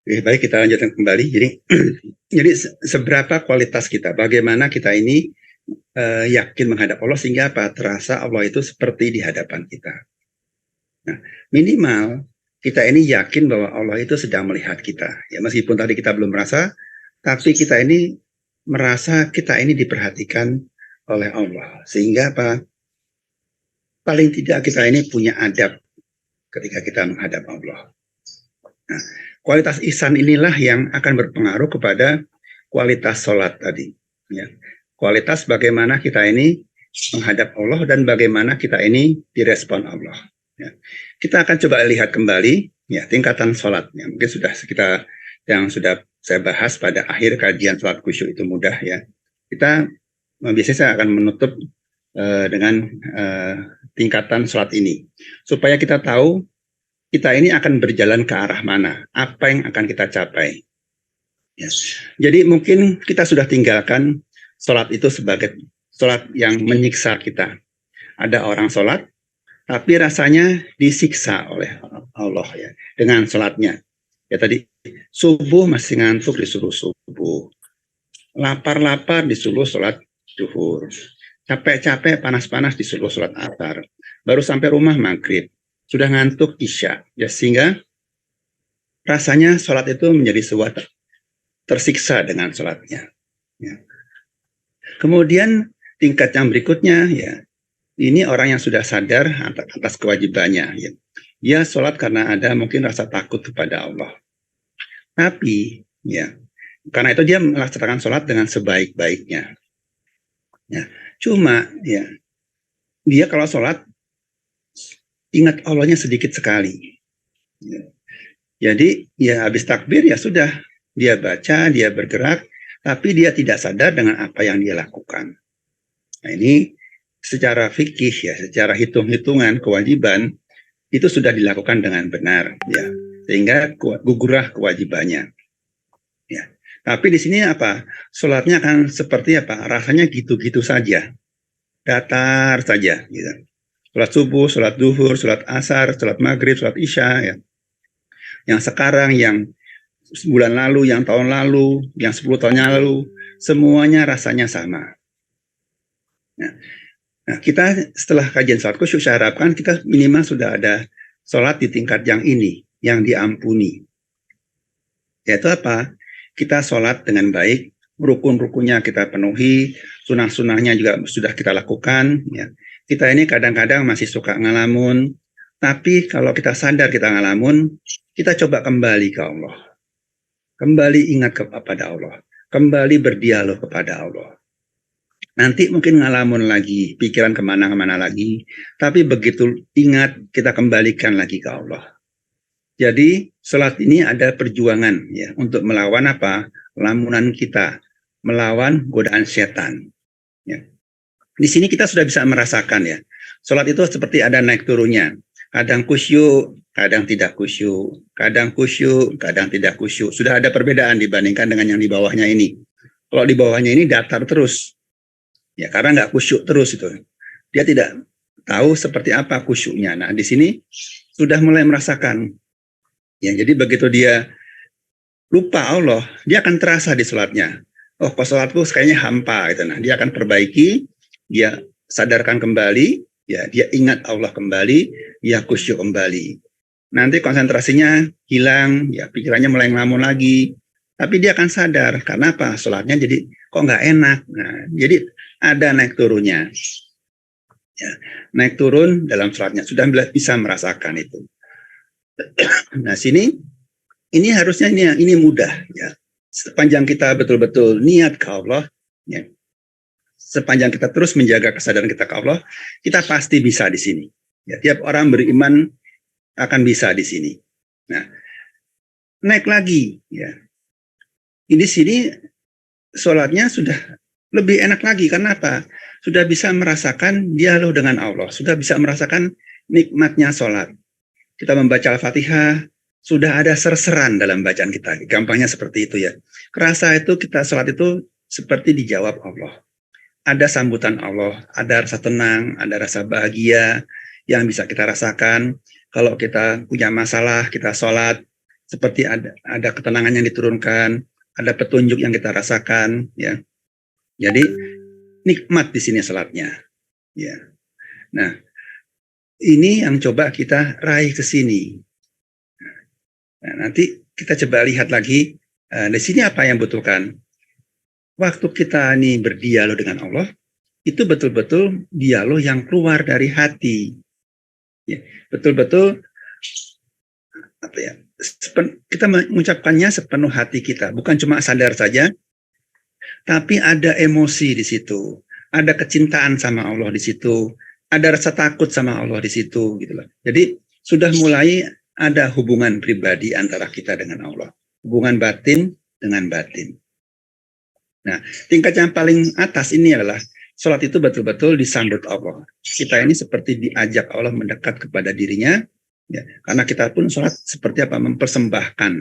Baik, kita lanjutkan kembali. Jadi seberapa kualitas kita, bagaimana kita ini yakin menghadap Allah sehingga apa? Terasa Allah itu seperti di hadapan kita. Nah, minimal kita ini yakin bahwa Allah itu sedang melihat kita. Ya, meskipun tadi kita belum merasa, tapi kita ini merasa kita ini diperhatikan oleh Allah. Sehingga apa? Paling tidak kita ini punya adab ketika kita menghadap Allah. Nah, kualitas ihsan inilah yang akan berpengaruh kepada kualitas sholat tadi. Ya. Kualitas bagaimana kita ini menghadap Allah dan bagaimana kita ini direspon Allah. Ya. Kita akan coba lihat kembali ya tingkatan sholatnya. Mungkin sudah kita yang sudah saya bahas pada akhir kajian sholat khusyuk itu mudah ya. Kita biasanya saya akan menutup dengan tingkatan sholat ini supaya kita tahu kita ini akan berjalan ke arah mana, apa yang akan kita capai. Yes. Jadi mungkin kita sudah tinggalkan sholat itu sebagai sholat yang menyiksa kita. Ada orang sholat, tapi rasanya disiksa oleh Allah ya dengan sholatnya. Ya tadi subuh masih ngantuk disuruh subuh, lapar-lapar disuruh sholat zuhur, capek-capek panas-panas disuruh sholat asar, baru sampai rumah maghrib. Sudah ngantuk isya, ya sehingga rasanya sholat itu menjadi sebuah tersiksa dengan sholatnya. Ya. Kemudian tingkat yang berikutnya, ya ini orang yang sudah sadar atas kewajibannya. Ya. Dia sholat karena ada mungkin rasa takut kepada Allah. Tapi, ya karena itu dia melaksanakan sholat dengan sebaik-baiknya. Ya. Cuma, ya dia kalau sholat ingat Allahnya sedikit sekali. Ya. Jadi ya habis takbir ya sudah, dia baca, dia bergerak, tapi dia tidak sadar dengan apa yang dia lakukan. Nah ini secara fikih ya, secara hitung-hitungan kewajiban itu sudah dilakukan dengan benar ya, sehingga gugurah kewajibannya. Ya. Tapi di sini apa? Sholatnya akan seperti apa? Rasanya gitu-gitu saja, datar saja gitu. Sholat subuh, sholat duhur, sholat asar, sholat maghrib, sholat isya ya. Yang sekarang, yang bulan lalu, yang tahun lalu, yang 10 tahun yang lalu, semuanya rasanya sama. Nah, kita setelah kajian sholat khusyuk, saya harapkan kita minimal sudah ada sholat di tingkat yang ini, yang diampuni. Yaitu apa? Kita sholat dengan baik, rukun-rukunnya kita penuhi, sunah-sunahnya juga sudah kita lakukan. Ya. Kita ini kadang-kadang masih suka ngalamun, tapi kalau kita sadar kita ngalamun, kita coba kembali ke Allah. Kembali ingat kepada Allah. Kembali berdialog kepada Allah. Nanti mungkin ngalamun lagi, pikiran kemana-kemana lagi, tapi begitu ingat, kita kembalikan lagi ke Allah. Jadi, sholat ini ada perjuangan ya untuk melawan apa? Lamunan kita, melawan godaan setan. Ya. Di sini kita sudah bisa merasakan ya, sholat itu seperti ada naik turunnya. Kadang khusyuk, kadang tidak khusyuk, kadang khusyuk, kadang tidak khusyuk. Sudah ada perbedaan dibandingkan dengan yang di bawahnya ini. Kalau di bawahnya ini datar terus, ya karena nggak khusyuk terus itu. Dia tidak tahu seperti apa khusyuknya. Nah di sini sudah mulai merasakan. Ya jadi begitu dia lupa Allah, dia akan terasa di sholatnya. Oh, kok sholatku kayaknya hampa gitu. Nah, dia akan perbaiki, dia sadarkan kembali, ya dia ingat Allah kembali, dia khusyuk kembali. Nanti konsentrasinya hilang, ya pikirannya mulai ngelamun lagi. Tapi dia akan sadar, karena apa? Sholatnya jadi kok nggak enak. Nah, jadi ada naik turunnya. Ya, naik turun dalam sholatnya, sudah bisa merasakan itu. Nah, sini ini harusnya ini mudah ya. Sepanjang kita betul-betul niat ke Allah, ya. Sepanjang kita terus menjaga kesadaran kita ke Allah, kita pasti bisa di sini. Ya, tiap orang beriman akan bisa di sini. Nah, naik lagi ya. Di sini sholatnya sudah lebih enak lagi karena apa? Sudah bisa merasakan dialog dengan Allah, sudah bisa merasakan nikmatnya sholat. Kita membaca Al-Fatihah, sudah ada serseran dalam bacaan kita. Gampangnya seperti itu ya. Kerasa itu kita sholat itu seperti dijawab Allah. Ada sambutan Allah, ada rasa tenang, ada rasa bahagia yang bisa kita rasakan. Kalau kita punya masalah, kita sholat, seperti ada ketenangan yang diturunkan, ada petunjuk yang kita rasakan, ya. Jadi nikmat di sini salatnya, ya. Nah, ini yang coba kita raih ke sini. Nah, nanti kita coba lihat lagi di sini apa yang butuhkan. Waktu kita ini berdialog dengan Allah, itu betul-betul dialog yang keluar dari hati. Ya, betul-betul apa ya? Kita mengucapkannya sepenuh hati kita, bukan cuma sadar saja, tapi ada emosi di situ, ada kecintaan sama Allah di situ, ada rasa takut sama Allah di situ, gitu loh. Jadi sudah mulai ada hubungan pribadi antara kita dengan Allah, hubungan batin dengan batin. Nah, tingkat yang paling atas ini adalah sholat itu betul-betul disambut Allah. Kita ini seperti diajak Allah mendekat kepada dirinya, ya, karena kita pun sholat seperti apa, mempersembahkan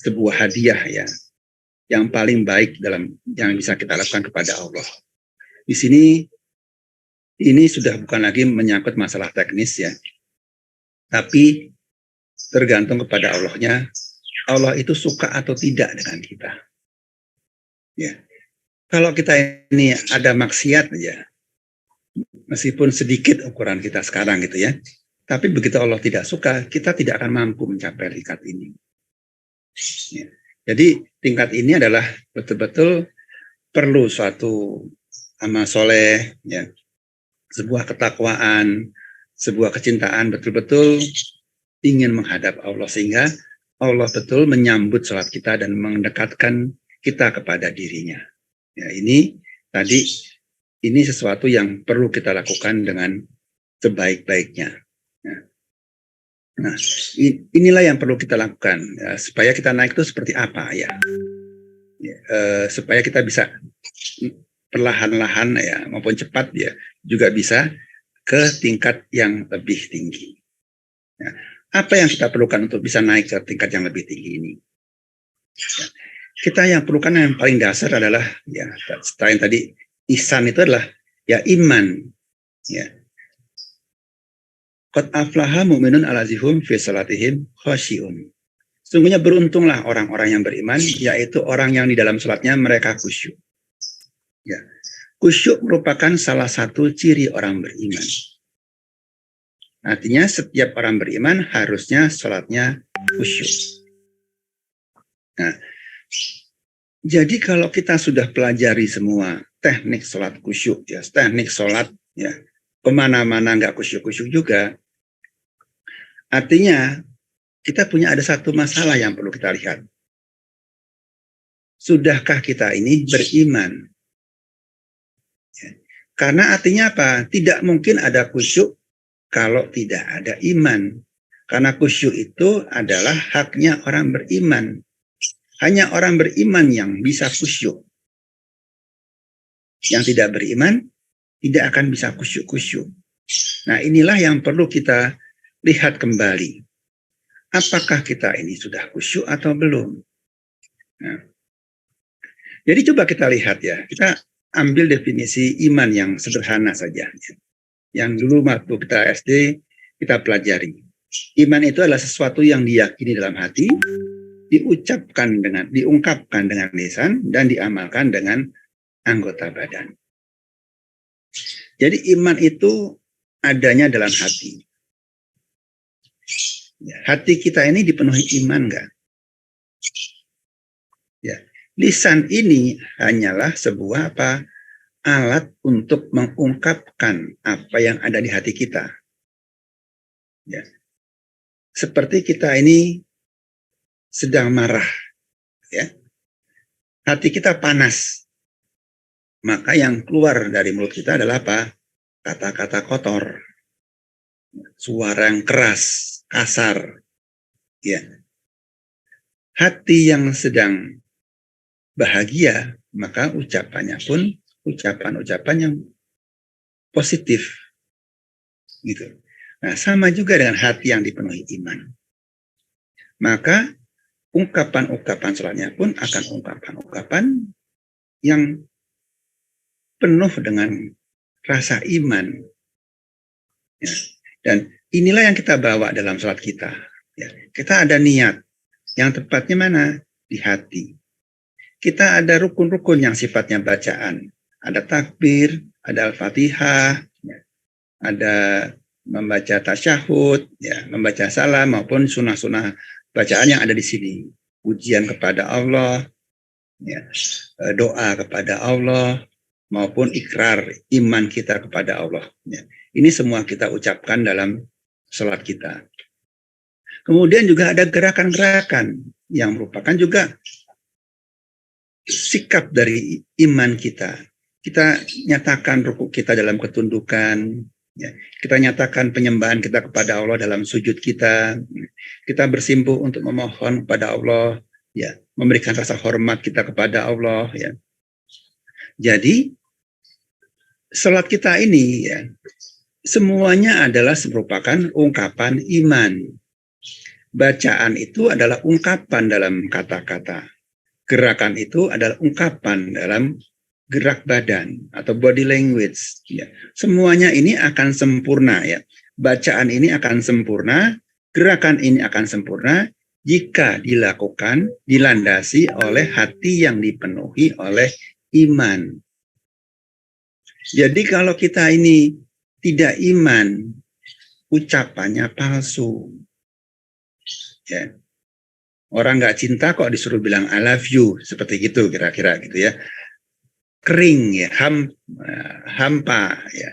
sebuah hadiah, ya, yang paling baik dalam yang bisa kita lakukan kepada Allah. Di sini ini sudah bukan lagi menyangkut masalah teknis, ya, tapi tergantung kepada Allahnya. Allah itu suka atau tidak dengan kita. Ya, kalau kita ini ada maksiat aja, meskipun sedikit ukuran kita sekarang gitu ya, tapi begitu Allah tidak suka, kita tidak akan mampu mencapai tingkat ini. Ya. Jadi tingkat ini adalah betul-betul perlu suatu amal soleh, ya, sebuah ketakwaan, sebuah kecintaan, betul-betul ingin menghadap Allah sehingga Allah betul menyambut sholat kita dan mendekatkan kita kepada dirinya. Ya, ini tadi ini sesuatu yang perlu kita lakukan dengan sebaik-baiknya. Ya. Nah, inilah yang perlu kita lakukan, ya, supaya kita naik itu seperti apa, ya, supaya kita bisa perlahan-lahan, ya, maupun cepat, ya, juga bisa ke tingkat yang lebih tinggi. Ya. Apa yang kita perlukan untuk bisa naik ke tingkat yang lebih tinggi ini? Ya. Kita yang perlukan yang paling dasar adalah, ya, setelah yang tadi ihsan itu adalah, ya, iman, ya. Qad aflaha mu'minun allazihum fi salatihim khasyi'un. Sungguhnya beruntunglah orang-orang yang beriman, yaitu orang yang di dalam salatnya mereka khusyuk. Ya. Khusyuk merupakan salah satu ciri orang beriman. Artinya setiap orang beriman harusnya salatnya khusyuk. Nah, jadi kalau kita sudah pelajari semua teknik sholat khusyuk, ya, teknik sholat, ya, kemana-mana nggak khusyuk-khusyuk juga, artinya kita punya ada satu masalah yang perlu kita lihat. Sudahkah kita ini beriman? Ya. Karena artinya apa? Tidak mungkin ada khusyuk kalau tidak ada iman. Karena khusyuk itu adalah haknya orang beriman. Hanya orang beriman yang bisa khusyuk. Yang tidak beriman tidak akan bisa khusyuk-khusyuk. Nah, inilah yang perlu kita lihat kembali. Apakah kita ini sudah khusyuk atau belum? Nah, jadi coba kita lihat, ya. Kita ambil definisi iman yang sederhana saja. Yang dulu waktu kita SD kita pelajari. Iman itu adalah sesuatu yang diyakini dalam hati, diungkapkan dengan lisan, dan diamalkan dengan anggota badan. Jadi iman itu adanya dalam hati. Ya, hati kita ini dipenuhi iman enggak? Ya, lisan ini hanyalah sebuah apa? Alat untuk mengungkapkan apa yang ada di hati kita. Ya. Seperti kita ini sedang marah, ya, hati kita panas, maka yang keluar dari mulut kita adalah apa? Kata-kata kotor, suara yang keras, kasar, ya. Hati yang sedang bahagia, maka ucapannya pun ucapan-ucapan yang positif, gitu. Nah, sama juga dengan hati yang dipenuhi iman. Maka ungkapan-ungkapan sholatnya pun akan ungkapan-ungkapan yang penuh dengan rasa iman. Ya. Dan inilah yang kita bawa dalam sholat kita. Ya. Kita ada niat. Yang tepatnya mana? Di hati. Kita ada rukun-rukun yang sifatnya bacaan. Ada takbir, ada Al-Fatihah, ya, ada membaca tasyahud, ya, membaca salam maupun sunnah-sunnah bacaan yang ada di sini. Pujian kepada Allah, ya, doa kepada Allah, maupun ikrar iman kita kepada Allah. Ya. Ini semua kita ucapkan dalam sholat kita. Kemudian juga ada gerakan-gerakan yang merupakan juga sikap dari iman kita. Kita nyatakan rukuk kita dalam ketundukan, ya. Kita nyatakan penyembahan kita kepada Allah dalam sujud kita. Kita bersimpuh untuk memohon kepada Allah, ya, memberikan rasa hormat kita kepada Allah, ya. Jadi salat kita ini, ya, semuanya adalah merupakan ungkapan iman. Bacaan itu adalah ungkapan dalam kata-kata. Gerakan itu adalah ungkapan dalam gerak badan atau body language. Ya. Semuanya ini akan sempurna, ya. Bacaan ini akan sempurna, gerakan ini akan sempurna jika dilakukan, dilandasi oleh hati yang dipenuhi oleh iman. Jadi kalau kita ini tidak iman, ucapannya palsu. Ya. Orang nggak cinta kok disuruh bilang I love you, seperti gitu kira-kira gitu ya. Kering ya, hampa ya,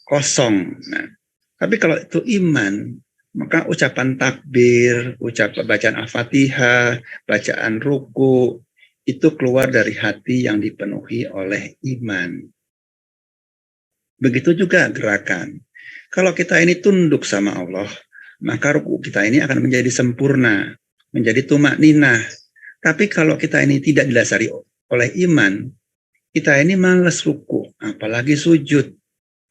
kosong. Nah, tapi kalau itu iman, maka ucapan takbir, ucapan bacaan Al-Fatihah, bacaan ruku itu keluar dari hati yang dipenuhi oleh iman. Begitu juga gerakan. Kalau kita ini tunduk sama Allah, maka ruku kita ini akan menjadi sempurna, menjadi tumak ninah. Tapi kalau kita ini tidak didasari oleh iman, kita ini malas ruku, apalagi sujud.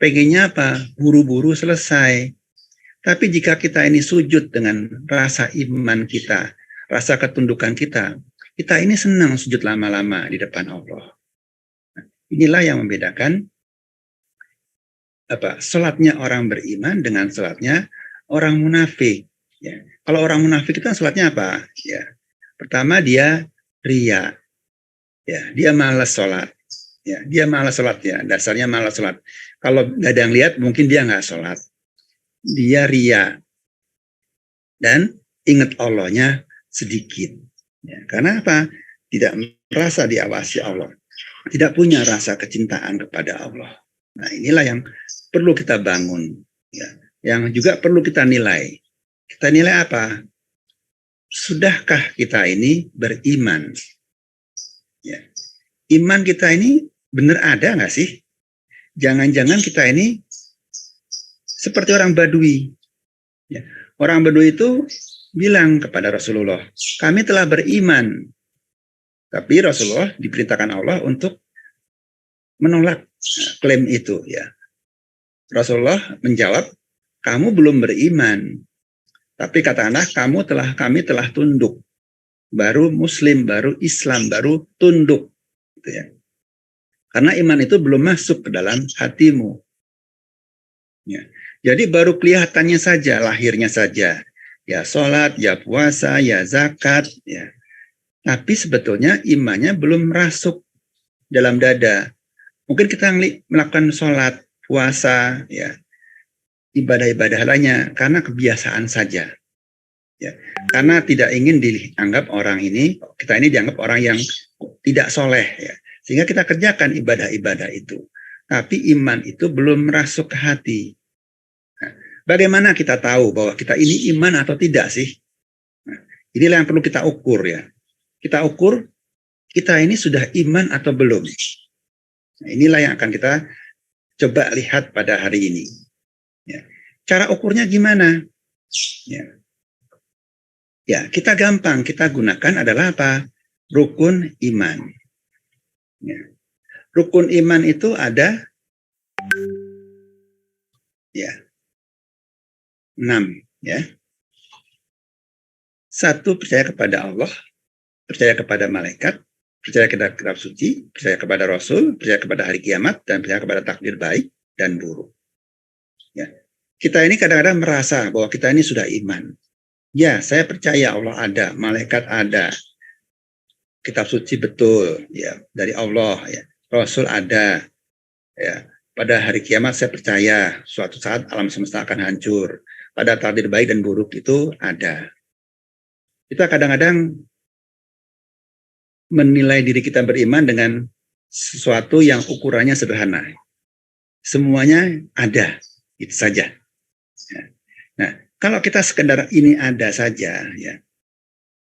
Pengennya apa? Buru-buru selesai. Tapi jika kita ini sujud dengan rasa iman kita, rasa ketundukan kita ini senang sujud lama-lama di depan Allah. Inilah yang membedakan salatnya orang beriman dengan salatnya orang munafik. Ya. Kalau orang munafik itu salatnya apa? Ya. Pertama dia riya, ya, dia malas sholat, ya, dia malas sholat ya, dasarnya malas sholat. Kalau nggak ada yang lihat, mungkin dia nggak sholat. Dia riya dan ingat Allahnya sedikit. Ya, karena apa? Tidak merasa diawasi Allah, tidak punya rasa kecintaan kepada Allah. Nah, inilah yang perlu kita bangun, ya, yang juga perlu kita nilai. Kita nilai apa? Sudahkah kita ini beriman? Ya. Iman kita ini benar ada nggak sih? Jangan-jangan kita ini seperti orang Badui. Ya. Orang Badui itu bilang kepada Rasulullah, kami telah beriman. Tapi Rasulullah diperintahkan Allah untuk menolak klaim itu. Ya. Rasulullah menjawab, kamu belum beriman. Tapi katakanlah kami telah tunduk. Baru Muslim, baru Islam, baru tunduk. Gitu ya. Karena iman itu belum masuk ke dalam hatimu. Ya. Jadi baru kelihatannya saja, lahirnya saja. Ya sholat, ya puasa, ya zakat. Ya. Tapi sebetulnya imannya belum masuk dalam dada. Mungkin kita melakukan sholat, puasa, ya, ibadah-ibadah lainnya karena kebiasaan saja. Ya. Karena tidak ingin dianggap kita ini dianggap orang yang tidak soleh. Ya. Sehingga kita kerjakan ibadah-ibadah itu. Tapi iman itu belum masuk ke hati. Nah, bagaimana kita tahu bahwa kita ini iman atau tidak sih? Nah, inilah yang perlu kita ukur ya. Kita ukur kita ini sudah iman atau belum. Nah, inilah yang akan kita coba lihat pada hari ini. Ya. Cara ukurnya gimana? Ya, kita gampang, kita gunakan adalah apa? Rukun iman. Ya. Rukun iman itu ada 6. Ya. 1, percaya kepada Allah, percaya kepada malaikat, percaya kepada kitab suci, percaya kepada Rasul, percaya kepada hari kiamat, dan percaya kepada takdir baik dan buruk. Ya. Kita ini kadang-kadang merasa bahwa kita ini sudah iman. Ya, saya percaya Allah ada, malaikat ada, kitab suci betul, ya, dari Allah, ya, Rasul ada, ya. Pada hari kiamat saya percaya suatu saat alam semesta akan hancur. Pada takdir baik dan buruk itu ada. Kita kadang-kadang menilai diri kita beriman dengan sesuatu yang ukurannya sederhana. Semuanya ada, itu saja. Ya. Nah, kalau kita sekedar ini ada saja, ya,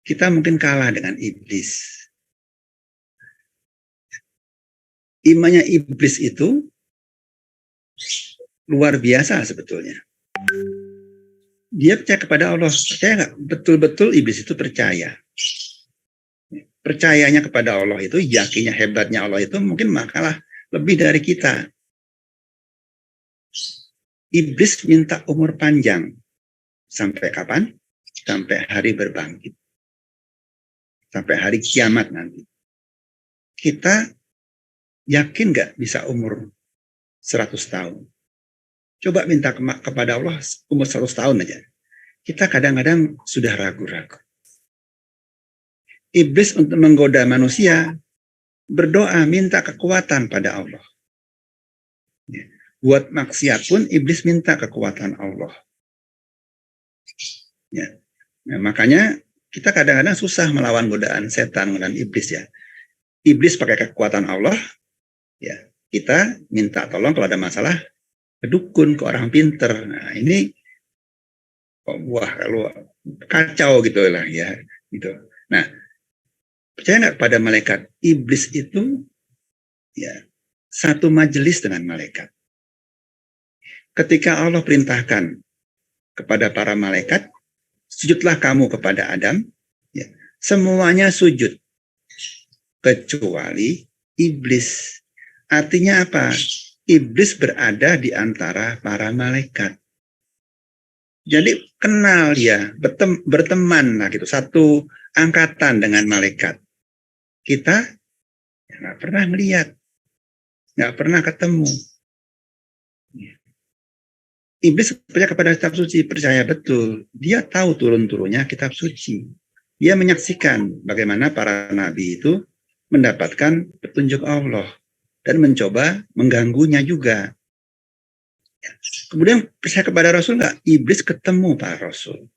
kita mungkin kalah dengan iblis. Imannya iblis itu luar biasa sebetulnya. Dia percaya kepada Allah. Percaya nggak? Betul-betul iblis itu percaya. Percayanya kepada Allah itu, yakinnya hebatnya Allah itu mungkin makalah lebih dari kita. Iblis minta umur panjang. Sampai kapan? Sampai hari berbangkit. Sampai hari kiamat nanti. Kita yakin nggak bisa umur 100 tahun? Coba minta kepada Allah umur 100 tahun aja. Kita kadang-kadang sudah ragu-ragu. Iblis untuk menggoda manusia berdoa minta kekuatan pada Allah. Buat maksiat pun iblis minta kekuatan Allah. Ya. Nah, makanya kita kadang-kadang susah melawan godaan setan dan iblis ya. Iblis pakai kekuatan Allah, ya. Kita minta tolong kalau ada masalah ke dukun, ke orang pinter. Nah, ini wah kalau kacau gitu lah ya, gitu. Nah, percaya nggak pada malaikat? Iblis itu ya satu majelis dengan malaikat. Ketika Allah perintahkan kepada para malaikat, sujudlah kamu kepada Adam, ya, semuanya sujud kecuali iblis. Artinya apa? Iblis berada di antara para malaikat. Jadi kenal ya, berteman lah gitu, satu angkatan dengan malaikat. Kita ya, nggak pernah melihat, nggak pernah ketemu. Iblis percaya kepada kitab suci, percaya betul. Dia tahu turun-turunnya kitab suci. Dia menyaksikan bagaimana para nabi itu mendapatkan petunjuk Allah dan mencoba mengganggunya juga. Kemudian percaya kepada Rasul nggak? Iblis ketemu para Rasul.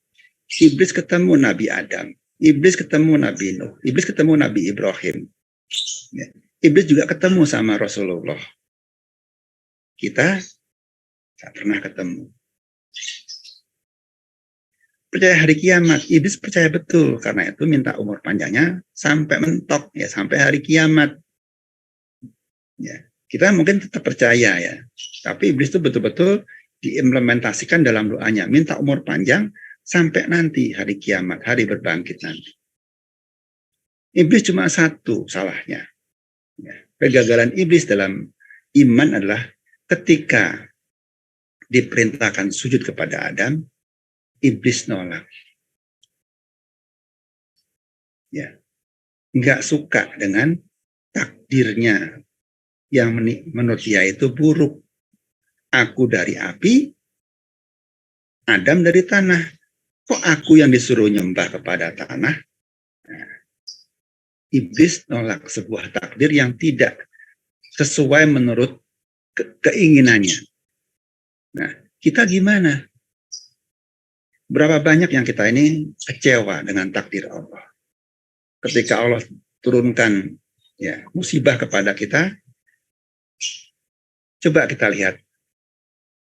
Iblis ketemu Nabi Adam. Iblis ketemu Nabi Nuh. Iblis ketemu Nabi Ibrahim. Iblis juga ketemu sama Rasulullah. Kita tak pernah ketemu. Percaya hari kiamat, iblis percaya betul, karena itu minta umur panjangnya sampai mentok ya, sampai hari kiamat. Ya, kita mungkin tetap percaya ya, tapi iblis itu betul-betul diimplementasikan dalam doanya, minta umur panjang sampai nanti hari kiamat, hari berbangkit nanti. Iblis cuma satu salahnya. Ya, kegagalan iblis dalam iman adalah ketika diperintahkan sujud kepada Adam, iblis nolak. Ya, nggak suka dengan takdirnya yang menurut dia itu buruk. Aku dari api, Adam dari tanah. Kok aku yang disuruh nyembah kepada tanah? Nah, iblis nolak sebuah takdir yang tidak sesuai menurut keinginannya. Nah, kita gimana? Berapa banyak yang kita ini kecewa dengan takdir Allah? Ketika Allah turunkan ya musibah kepada kita, coba kita lihat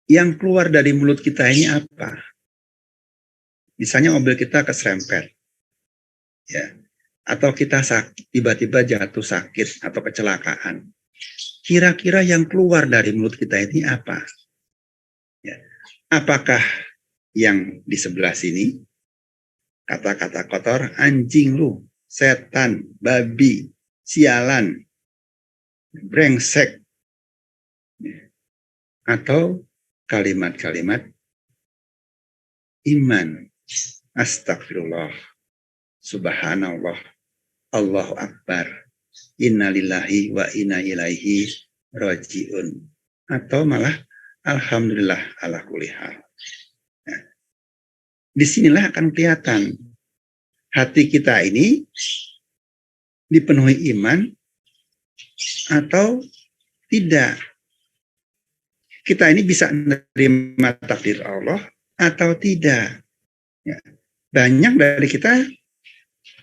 yang keluar dari mulut kita ini apa? Misalnya mobil kita keserempet, ya, atau kita sakit, tiba-tiba jatuh sakit atau kecelakaan. Kira-kira yang keluar dari mulut kita ini apa? Ya. Apakah yang di sebelah sini kata-kata kotor, anjing lu, setan, babi, sialan, brengsek, atau kalimat-kalimat iman, astagfirullah, subhanallah, Allahu akbar, innalillahi wa inna ilaihi rajiun, atau malah alhamdulillah ala kulli hal. disinilah akan kelihatan hati kita ini dipenuhi iman atau tidak. Kita ini bisa menerima takdir Allah atau tidak. Ya. Banyak dari kita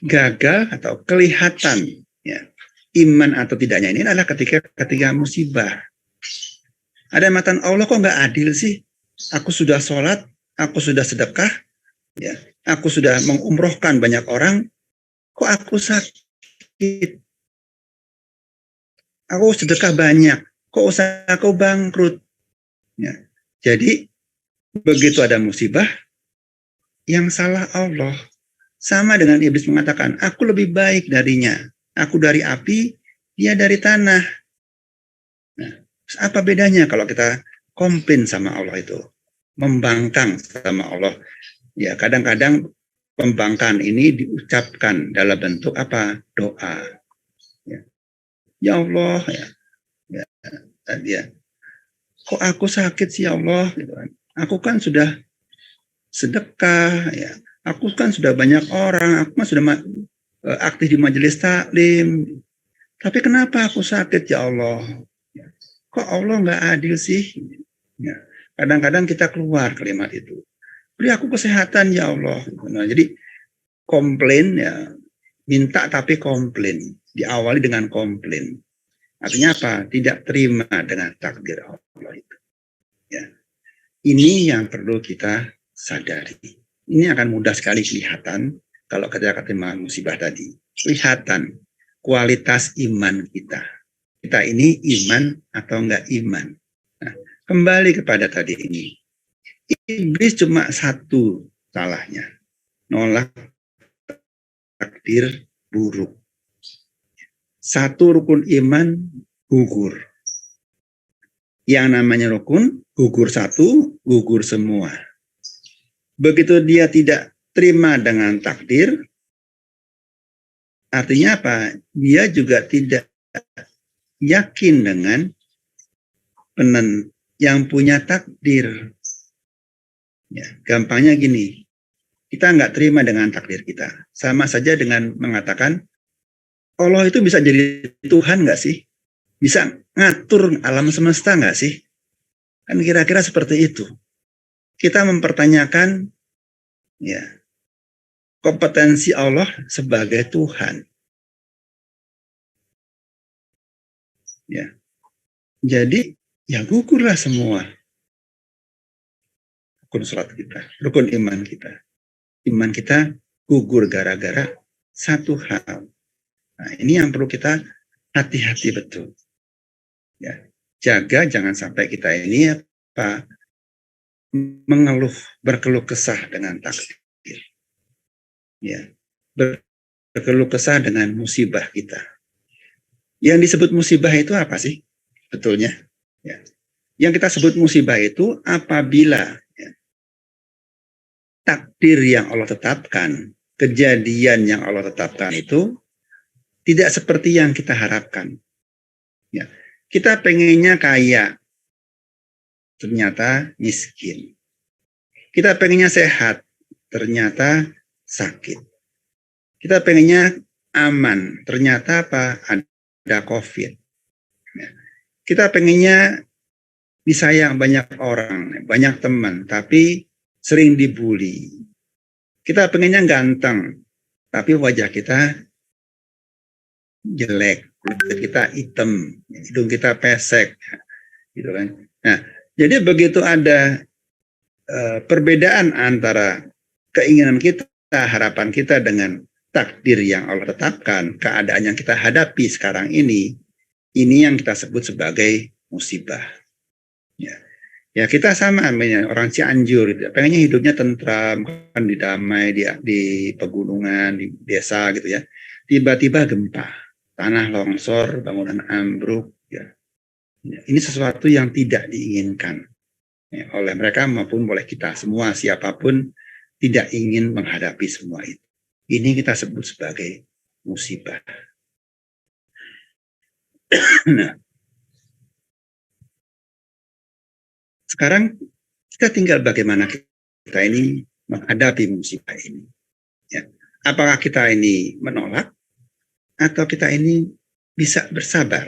gagal atau kelihatan ya, iman atau tidaknya ini adalah ketika musibah. Ada matan Allah kok nggak adil sih? Aku sudah sholat, aku sudah sedekah, ya, aku sudah mengumrohkan banyak orang, kok aku sakit? Aku sedekah banyak, kok usaha aku bangkrut? Ya. Jadi begitu ada musibah, yang salah Allah. Sama dengan iblis mengatakan, aku lebih baik darinya. Aku dari api, dia dari tanah. Nah, apa bedanya kalau kita komplain sama Allah itu? Membangkang sama Allah. Ya, kadang-kadang pembangkangan ini diucapkan dalam bentuk apa? Doa. Ya, ya Allah, ya, ya, kok aku sakit sih ya Allah? Gitu kan. Aku kan sudah sedekah, ya. Aku kan sudah banyak orang, aku kan sudah aktif di majelis taklim. Tapi kenapa aku sakit ya Allah? Kok Allah nggak adil sih? Ya. Kadang-kadang kita keluar kalimat itu. Beri aku kesehatan ya Allah. Nah, jadi komplain ya, minta tapi komplain. Diawali dengan komplain. Artinya apa? Tidak terima dengan takdir Allah itu. Ya. Ini yang perlu kita sadari. Ini akan mudah sekali kelihatan kalau ketika terima musibah tadi. Kelihatan kualitas iman kita. Kita ini iman atau enggak iman. Nah, kembali kepada tadi ini. Iblis cuma satu salahnya. Nolak takdir buruk. Satu rukun iman gugur. Yang namanya rukun, gugur satu, gugur semua. Begitu dia tidak terima dengan takdir, artinya apa? Dia juga tidak yakin dengan yang punya takdir. Ya, gampangnya gini, kita nggak terima dengan takdir kita. Sama saja dengan mengatakan, Allah itu bisa jadi Tuhan nggak sih? Bisa ngatur alam semesta nggak sih? Kan kira-kira seperti itu. Kita mempertanyakan ya kompetensi Allah sebagai Tuhan. Ya. Jadi ya gugurlah semua rukun salat kita, rukun iman kita. Iman kita gugur gara-gara satu hal. Nah, ini yang perlu kita hati-hati betul. Ya. Jaga jangan sampai kita ini apa berkeluh kesah dengan takdir. Ya. Berkeluh kesah dengan musibah kita. Yang disebut musibah itu apa sih? Betulnya. Ya. Yang kita sebut musibah itu apabila ya, takdir yang Allah tetapkan, kejadian yang Allah tetapkan itu tidak seperti yang kita harapkan. Ya. Kita pengennya kaya, ternyata miskin. Kita pengennya sehat, ternyata sakit. Kita pengennya aman, ternyata apa? Ada COVID. Ya. Kita pengennya disayang banyak orang, banyak teman, tapi sering dibully. Kita pengennya ganteng, tapi wajah kita jelek, kulit kita hitam, hidung kita pesek, gitu kan. Nah, jadi begitu ada perbedaan antara keinginan kita, harapan kita dengan takdir yang Allah tetapkan, keadaan yang kita hadapi sekarang ini yang kita sebut sebagai musibah. Ya kita sama orang Cianjur, pengennya hidupnya tentram, kan didamai di pegunungan, di desa gitu ya. Tiba-tiba gempa, tanah longsor, bangunan ambruk. Ya. Ini sesuatu yang tidak diinginkan ya, oleh mereka maupun oleh kita semua, siapapun tidak ingin menghadapi semua itu. Ini kita sebut sebagai musibah. Nah, sekarang kita tinggal bagaimana kita ini menghadapi musibah ini. Ya. Apakah kita ini menolak atau kita ini bisa bersabar,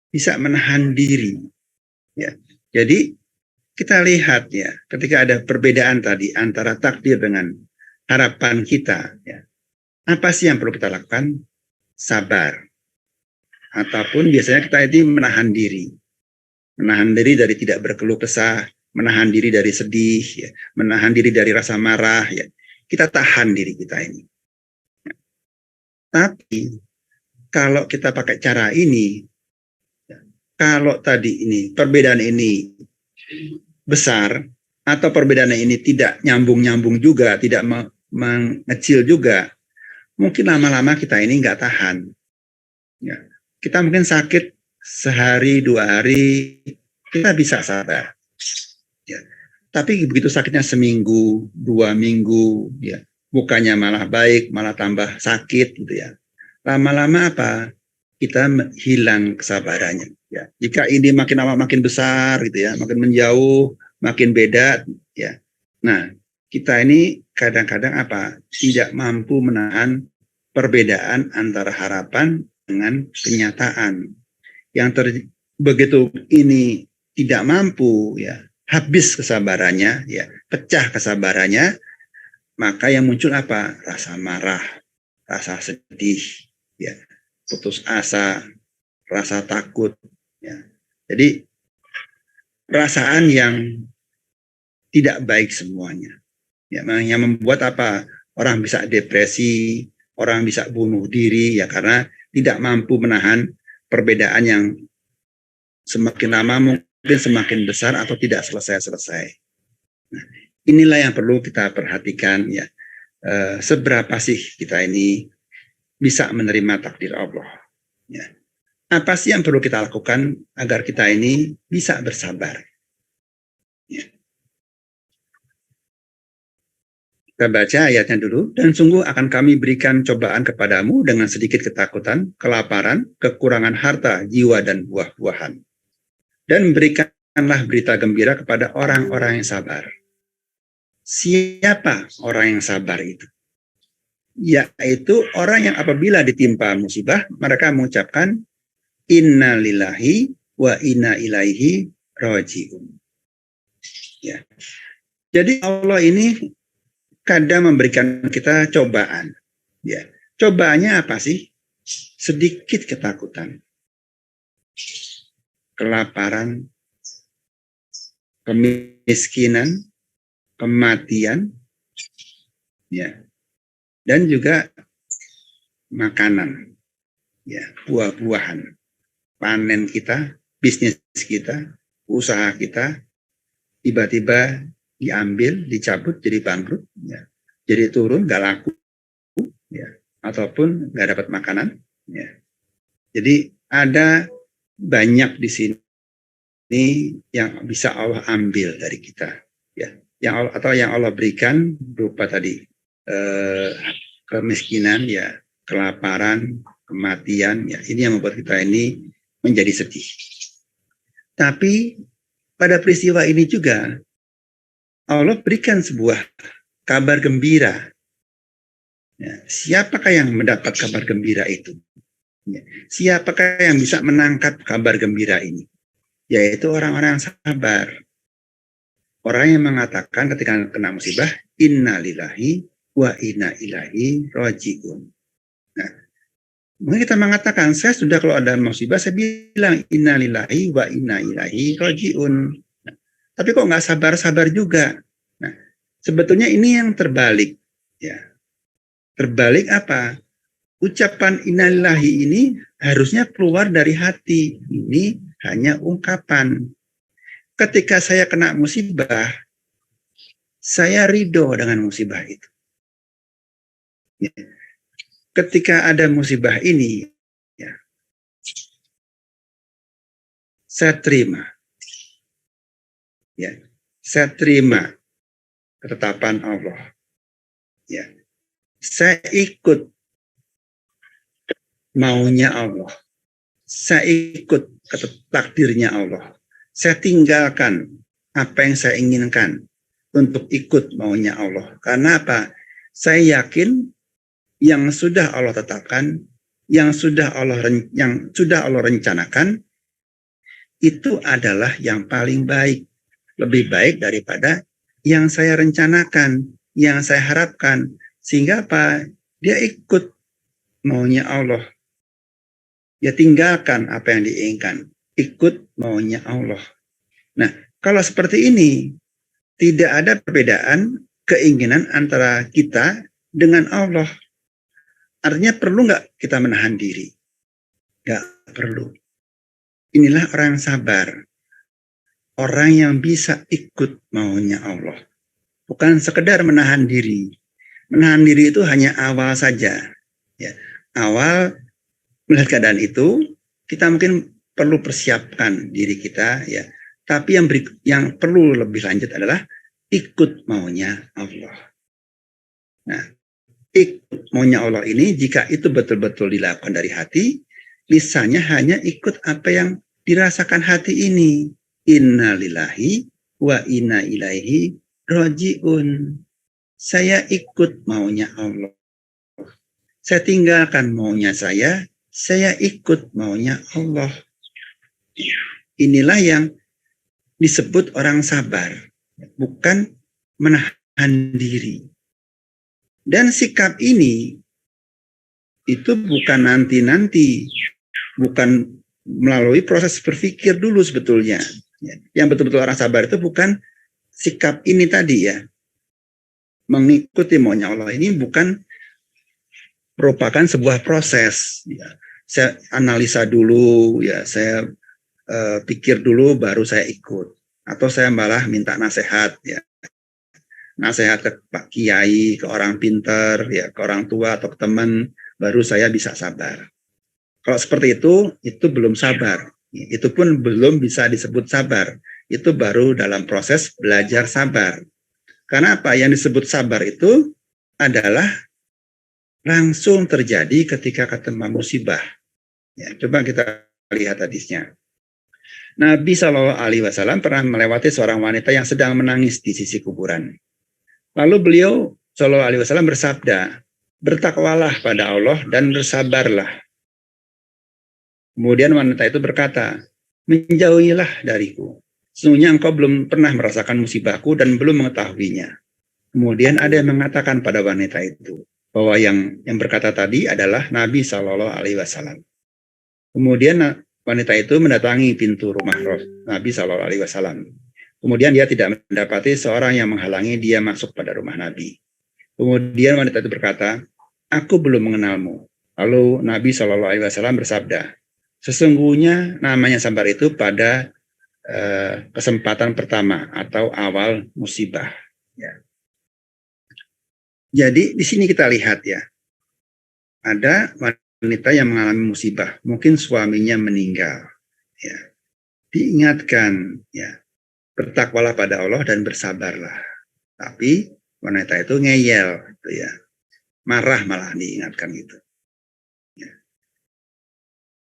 bisa menahan diri. Ya. Jadi kita lihat ya, ketika ada perbedaan tadi antara takdir dengan harapan kita, ya, apa sih yang perlu kita lakukan? Sabar. Ataupun biasanya kita ini menahan diri dari tidak berkeluh kesah, menahan diri dari sedih, ya, menahan diri dari rasa marah, ya. Kita tahan diri kita ini. Ya. Tapi kalau kita pakai cara ini, ya, kalau tadi ini perbedaan ini besar atau perbedaan ini tidak nyambung juga, tidak mengecil juga, mungkin lama-lama kita ini nggak tahan. Ya. Kita mungkin sakit sehari, 2 hari, kita bisa sabar. Ya. Tapi begitu sakitnya seminggu, 2 minggu, ya, bukannya malah baik, malah tambah sakit gitu ya. Lama-lama apa? Kita hilang kesabarannya. Ya. Jika ini makin lama makin besar gitu ya, makin menjauh, makin beda, ya. Nah, kita ini kadang-kadang apa? Tidak mampu menahan perbedaan antara harapan dengan kenyataan. Begitu ini tidak mampu, ya, habis kesabarannya, ya, pecah kesabarannya, maka yang muncul apa? Rasa marah, rasa sedih, ya, putus asa, rasa takut, ya. Jadi perasaan yang tidak baik semuanya, ya, yang membuat apa? Orang bisa depresi, orang bisa bunuh diri, ya, karena tidak mampu menahan perbedaan yang semakin lama mungkin semakin besar atau tidak selesai-selesai. Nah, inilah yang perlu kita perhatikan, ya. Seberapa sih kita ini bisa menerima takdir Allah. Ya. Apa sih yang perlu kita lakukan agar kita ini bisa bersabar? Ya. Kita baca ayatnya dulu. Dan sungguh akan kami berikan cobaan kepadamu dengan sedikit ketakutan, kelaparan, kekurangan harta, jiwa, dan buah-buahan. Dan berikanlah berita gembira kepada orang-orang yang sabar. Siapa orang yang sabar itu? Yaitu orang yang apabila ditimpa musibah, mereka mengucapkan inna lillahi wa inna ilaihi raji'un. Ya. Jadi Allah ini kadang memberikan kita cobaan. Ya. Cobaannya apa sih? Sedikit ketakutan, kelaparan, kemiskinan, kematian, ya, dan juga makanan, ya, buah-buahan, panen kita, bisnis kita, usaha kita, tiba-tiba diambil, dicabut, jadi bangkrut, ya, jadi turun, nggak laku, ya, ataupun nggak dapat makanan, ya. Jadi ada banyak di sini yang bisa Allah ambil dari kita, ya, yang Allah berikan berupa tadi kemiskinan, ya, kelaparan, kematian, ya, ini yang membuat kita ini menjadi sedih. Tapi pada peristiwa ini juga Allah berikan sebuah kabar gembira. Ya, siapakah yang mendapat kabar gembira itu? Ya, siapakah yang bisa menangkap kabar gembira ini? Yaitu orang-orang yang sabar. Orang yang mengatakan ketika kena musibah, inna lillahi wa inna ilaihi raji'un. Nah, mungkin kita mengatakan, saya sudah kalau ada musibah, saya bilang inna lillahi wa inna ilaihi raji'un. Nah, tapi kok nggak sabar-sabar juga? Nah, sebetulnya ini yang terbalik. Ya. Terbalik apa? Ucapan innalillahi ini harusnya keluar dari hati. Ini hanya ungkapan. Ketika saya kena musibah, saya ridho dengan musibah itu. Ya. Ketika ada musibah ini, ya, saya terima. Ya, saya terima ketetapan Allah. Ya, saya ikut maunya Allah. Saya ikut takdirnya Allah. Saya tinggalkan apa yang saya inginkan. untuk ikut maunya Allah. Karena apa? Saya yakin yang sudah Allah tetapkan, yang sudah Allah rencanakan itu adalah yang paling baik, lebih baik daripada yang saya rencanakan, yang saya harapkan. Sehingga apa? Dia ikut maunya Allah. Dia tinggalkan apa yang diinginkan, ikut maunya Allah. Nah, kalau seperti ini, tidak ada perbedaan keinginan antara kita dengan Allah. Artinya perlu nggak kita menahan diri? Nggak perlu. Inilah orang yang sabar. Orang yang bisa ikut maunya Allah. Bukan sekedar menahan diri. Menahan diri itu hanya awal saja. Ya. Awal melihat keadaan itu, kita mungkin perlu persiapkan diri kita. Ya. Tapi yang perlu lebih lanjut adalah ikut maunya Allah. Nah, ikut maunya Allah ini, jika itu betul-betul dilakukan dari hati, lisannya hanya ikut apa yang dirasakan hati ini. Inna lillahi wa inna ilaihi roji'un. Saya ikut maunya Allah. Saya tinggalkan maunya saya ikut maunya Allah. Inilah yang disebut orang sabar, bukan menahan diri. Dan sikap ini itu bukan nanti-nanti, bukan melalui proses berpikir dulu sebetulnya. Yang betul-betul orang sabar itu bukan sikap ini tadi ya. Mengikuti maunya Allah ini bukan merupakan sebuah proses. Ya. Saya analisa dulu, ya saya pikir dulu baru saya ikut. Atau saya malah minta nasihat, ya. Nasihat ke Pak Kiai, ke orang pintar, ya, ke orang tua atau ke teman, baru saya bisa sabar. Kalau seperti itu belum sabar. Itu pun belum bisa disebut sabar. Itu baru dalam proses belajar sabar. Karena apa? Yang disebut sabar itu adalah langsung terjadi ketika ketemu musibah. Ya, coba kita lihat hadisnya. Nabi Shallallahu Alaihi Wasallam pernah melewati seorang wanita yang sedang menangis di sisi kuburan. Lalu beliau Shallallahu Alaihi Wasallam bersabda, bertakwalah pada Allah dan bersabarlah. Kemudian wanita itu berkata, menjauhilah dariku. Sesungguhnya engkau belum pernah merasakan musibahku dan belum mengetahuinya. Kemudian ada yang mengatakan pada wanita itu bahwa yang berkata tadi adalah Nabi Shallallahu Alaihi Wasallam. Kemudian wanita itu mendatangi pintu rumah Nabi Shallallahu Alaihi Wasallam. Kemudian dia tidak mendapati seorang yang menghalangi dia masuk pada rumah Nabi. Kemudian wanita itu berkata, aku belum mengenalmu. Lalu Nabi Shallallahu Alaihi Wasallam bersabda, sesungguhnya namanya sabar itu pada kesempatan pertama atau awal musibah. Ya. Jadi di sini kita lihat ya, ada wanita yang mengalami musibah, mungkin suaminya meninggal. Ya. Diingatkan, ya, bertakwalah pada Allah dan bersabarlah. Tapi wanita itu ngeyel, gitu ya, marah malah diingatkan gitu.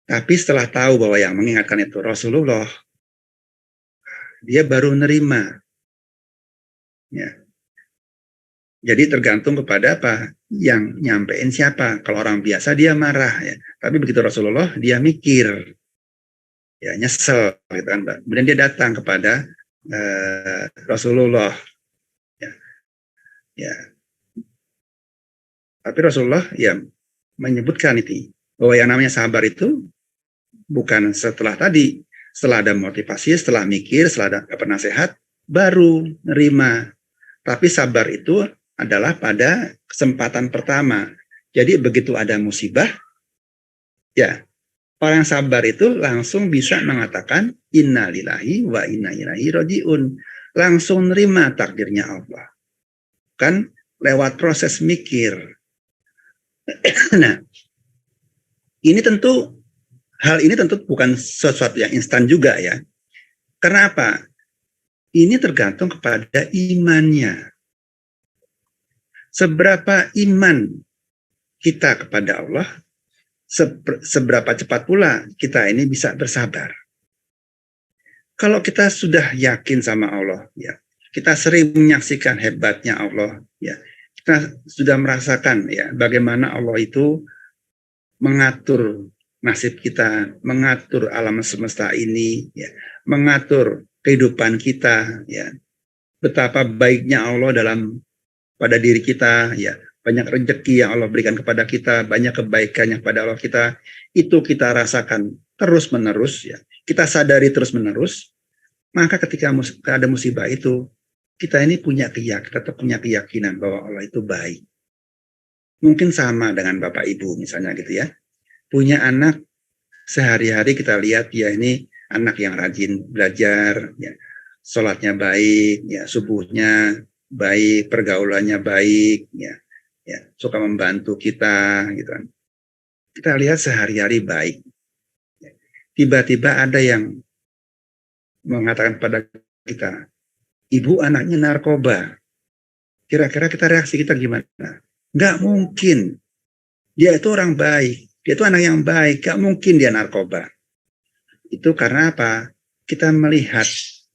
Tapi setelah tahu bahwa yang mengingatkan itu Rasulullah, dia baru nerima. Ya. Jadi tergantung kepada apa yang nyampein siapa. Kalau orang biasa dia marah, ya. Tapi begitu Rasulullah dia mikir, ya nyesel, gitu kan. Kemudian dia datang kepada Rasulullah. Ya. Ya. Tapi Rasulullah ya menyebutkan itu bahwa yang namanya sabar itu bukan setelah tadi, setelah ada motivasi, setelah mikir, setelah ada penasehat, baru nerima. Tapi sabar itu adalah pada kesempatan pertama. Jadi begitu ada musibah, ya orang sabar itu langsung bisa mengatakan inna lillahi wa inna ilaihi roji'un. Langsung nerima takdirnya Allah. Kan lewat proses mikir. Nah, hal ini tentu bukan sesuatu yang instan juga ya. Karena apa? Ini tergantung kepada imannya. Seberapa iman kita kepada Allah, seberapa cepat pula kita ini bisa bersabar. Kalau kita sudah yakin sama Allah, ya, Kita sering menyaksikan hebatnya Allah, ya. Kita sudah merasakan ya bagaimana Allah itu mengatur nasib kita, mengatur alam semesta ini, ya, mengatur kehidupan kita, ya. Betapa baiknya Allah dalam pada diri kita, ya. Banyak rezeki yang Allah berikan kepada kita, banyak kebaikan yang pada Allah kita, itu kita rasakan terus menerus, ya. Kita sadari terus menerus. Maka ketika ada musibah itu, kita ini tetap punya keyakinan bahwa Allah itu baik. Mungkin sama dengan Bapak Ibu misalnya gitu ya. Punya anak, sehari-hari kita lihat dia ini anak yang rajin belajar, ya, sholatnya baik, ya, subuhnya baik, pergaulannya baik, ya, suka membantu kita, gitu kan. Kita lihat sehari-hari baik. Tiba-tiba ada yang mengatakan pada kita, ibu anaknya narkoba. Kira-kira reaksi kita gimana? Nggak mungkin. Dia itu orang baik. Dia itu anak yang baik. Nggak mungkin dia narkoba. Itu karena apa? Kita melihat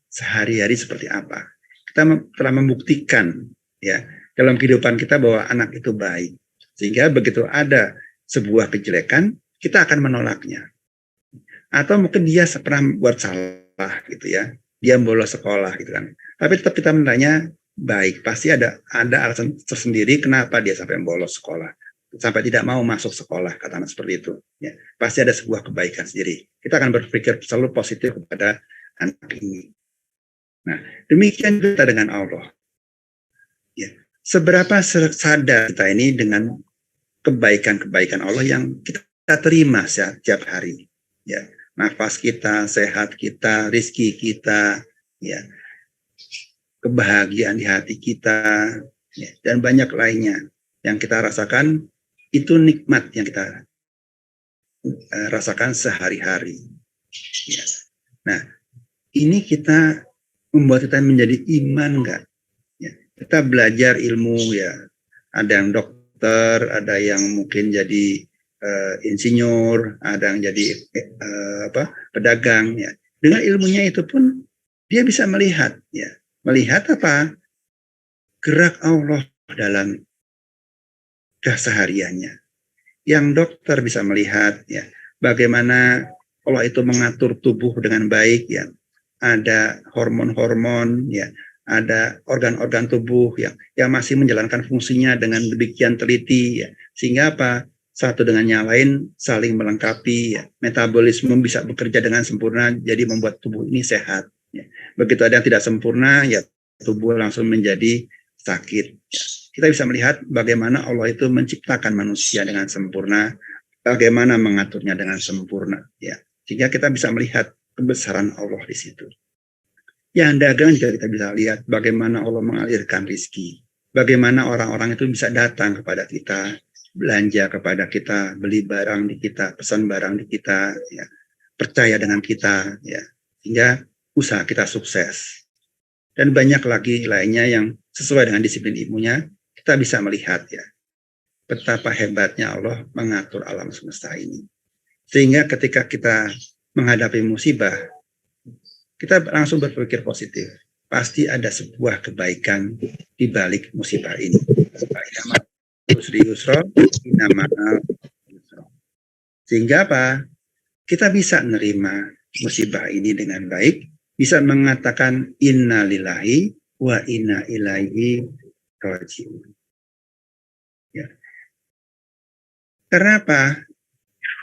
sehari-hari seperti apa. Kita telah membuktikan ya dalam kehidupan kita bahwa anak itu baik. Sehingga begitu ada sebuah kejelekan, kita akan menolaknya. Atau mungkin dia pernah buat salah gitu ya. Dia bolos sekolah gitu kan. Tapi tetap kita menanya baik, pasti ada alasan tersendiri kenapa dia sampai bolos sekolah, sampai tidak mau masuk sekolah, katakan seperti itu. Ya, pasti ada sebuah kebaikan sendiri. Kita akan berpikir selalu positif kepada anak ini. Nah, demikian kita dengan Allah. Ya, seberapa sadar kita ini dengan kebaikan-kebaikan Allah yang kita terima setiap hari. Ya, nafas kita, sehat kita, rizki kita, ya, kebahagiaan di hati kita, ya, dan banyak lainnya yang kita rasakan, itu nikmat yang kita rasakan sehari-hari. Ya. Nah, ini kita membuat kita menjadi iman enggak? Ya. Kita belajar ilmu ya, ada yang dokter, ada yang mungkin jadi insinyur, ada yang jadi pedagang. Ya. Dengan ilmunya itu pun dia bisa melihat, ya. Melihat apa? Gerak Allah dalam kesehariannya. Yang dokter bisa melihat ya bagaimana Allah itu mengatur tubuh dengan baik ya. Ada hormon-hormon ya, ada organ-organ tubuh yang masih menjalankan fungsinya dengan demikian teliti ya. Sehingga apa? Satu dengan yang lain saling melengkapi ya. Metabolisme bisa bekerja dengan sempurna jadi membuat tubuh ini sehat. Ya. Begitu ada yang tidak sempurna, ya tubuh langsung menjadi sakit. Ya. Kita bisa melihat bagaimana Allah itu menciptakan manusia dengan sempurna, bagaimana mengaturnya dengan sempurna. Ya. Sehingga kita bisa melihat kebesaran Allah di situ. Yang dagang juga kita bisa lihat bagaimana Allah mengalirkan rizki. Bagaimana orang-orang itu bisa datang kepada kita, belanja kepada kita, beli barang di kita, pesan barang di kita, ya. Percaya dengan kita, ya. Sehingga usaha kita sukses. Dan banyak lagi lainnya yang sesuai dengan disiplin ilmunya, kita bisa melihat ya betapa hebatnya Allah mengatur alam semesta ini. Sehingga ketika kita menghadapi musibah, kita langsung berpikir positif. Pasti ada sebuah kebaikan di balik musibah ini. Sehingga apa? Kita bisa menerima musibah ini dengan baik, bisa mengatakan inna lillahi wa inna ilaihi raji'un. Ya. Karena apa?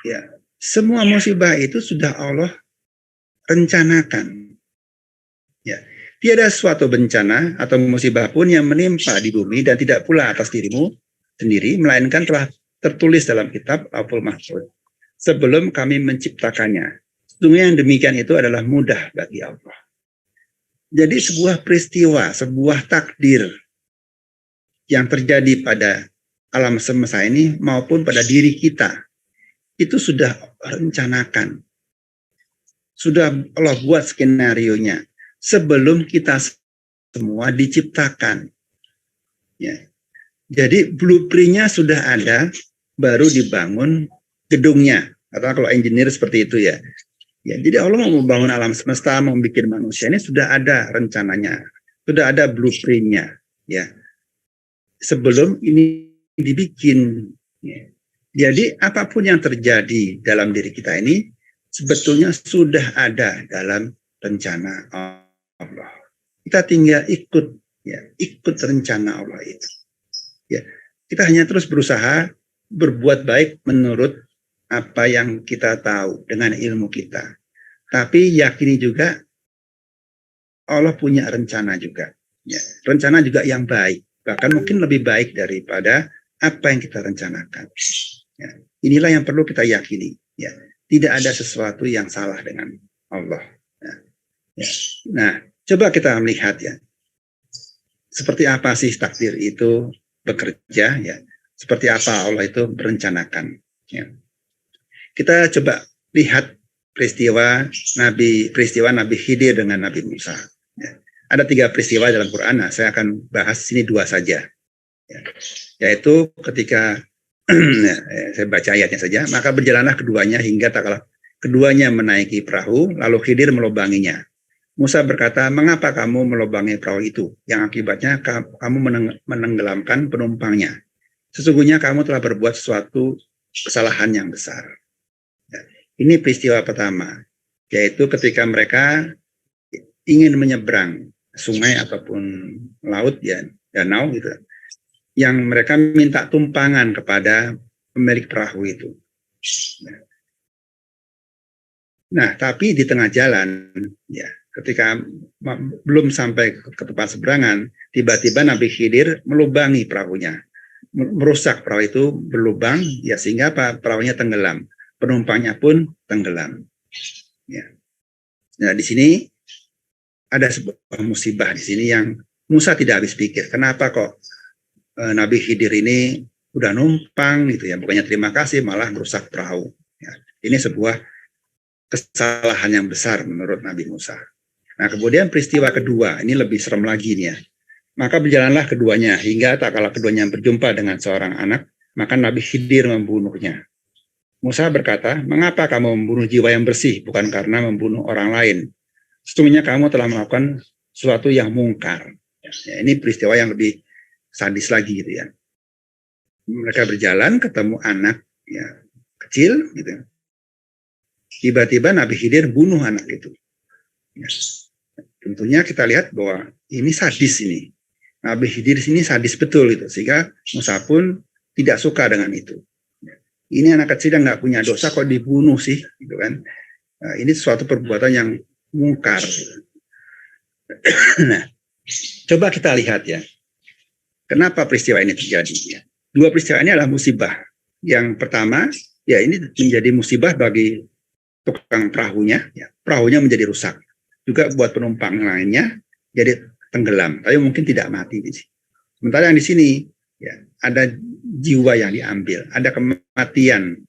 Ya, semua musibah itu sudah Allah rencanakan. Ya, tiada suatu bencana atau musibah pun yang menimpa di bumi dan tidak pula atas dirimu sendiri, melainkan telah tertulis dalam kitab Lauhul Mahfuz sebelum kami menciptakannya. Sesungguhnya yang demikian itu adalah mudah bagi Allah. Jadi sebuah peristiwa, sebuah takdir yang terjadi pada alam semesta ini maupun pada diri kita, itu sudah rencanakan. Sudah Allah buat skenario-nya sebelum kita semua diciptakan. Ya. Jadi blueprint-nya sudah ada, baru dibangun gedungnya. Atau kalau engineer seperti itu ya. Ya, jadi Allah mau membangun alam semesta, mau bikin manusia ini sudah ada rencananya. sudah ada blueprintnya, ya. Sebelum ini dibikin, ya. Jadi apapun yang terjadi dalam diri kita ini sebetulnya sudah ada dalam rencana Allah. Kita tinggal ikut, ya, ikut rencana Allah itu. Ya, kita hanya terus berusaha berbuat baik menurut apa yang kita tahu dengan ilmu kita. Tapi yakini juga Allah punya rencana juga. Ya, rencana juga yang baik, bahkan mungkin lebih baik daripada apa yang kita rencanakan. Ya, inilah yang perlu kita yakini. Ya, tidak ada sesuatu yang salah dengan Allah. Ya, ya. Nah, coba kita melihat ya, seperti apa sih takdir itu bekerja, ya, seperti apa Allah itu berencanakan. Ya. Kita coba lihat peristiwa Nabi Khidir dengan Nabi Musa. Ya. Ada 3 peristiwa dalam Quran. Nah, saya akan bahas sini 2 saja. Ya. Yaitu ketika ya, saya baca ayatnya saja, maka berjalanlah keduanya hingga tak kalah keduanya menaiki perahu, lalu Khidir melubanginya. Musa berkata, mengapa kamu melubangi perahu itu? Yang akibatnya kamu menenggelamkan penumpangnya. Sesungguhnya kamu telah berbuat suatu kesalahan yang besar. Ya. Ini peristiwa pertama, yaitu ketika mereka ingin menyeberang sungai ataupun laut, ya, danau gitu, yang mereka minta tumpangan kepada pemilik perahu itu. Nah, tapi di tengah jalan, ya, ketika belum sampai ke tempat seberangan, tiba-tiba Nabi Khidir melubangi perahunya, merusak perahu itu berlubang, ya, sehingga perahunya tenggelam, penumpangnya pun tenggelam. Ya. Nah, di sini ada sebuah musibah di sini yang Musa tidak habis pikir. Kenapa kok Nabi Khidir ini udah numpang gitu ya, bukannya terima kasih malah merusak perahu. Ya. Ini sebuah kesalahan yang besar menurut Nabi Musa. Nah, kemudian peristiwa kedua, ini lebih serem lagi nih ya. Maka berjalanlah keduanya hingga tak kala keduanya berjumpa dengan seorang anak, maka Nabi Khidir membunuhnya. Musa berkata, mengapa kamu membunuh jiwa yang bersih, bukan karena membunuh orang lain? Sesungguhnya kamu telah melakukan sesuatu yang mungkar. Ya, ini peristiwa yang lebih sadis lagi gitu ya. Mereka berjalan ketemu anak ya kecil gitu. Tiba-tiba Nabi Khidir bunuh anak itu. Ya. Tentunya kita lihat bahwa ini sadis ini. Nabi Khidir sini sadis betul itu, sehingga Musa pun tidak suka dengan itu. Ini anak kecil yang nggak punya dosa kok dibunuh sih, gitu kan? Nah, ini suatu perbuatan yang mungkar. Nah, coba kita lihat ya, kenapa peristiwa ini terjadi? Ya. 2 peristiwa ini adalah musibah. Yang pertama, ya ini menjadi musibah bagi tukang perahunya, ya. Perahunya menjadi rusak. Juga buat penumpang lainnya jadi tenggelam, tapi mungkin tidak mati di sini. Sementara yang di sini ya ada jiwa yang diambil, ada kematian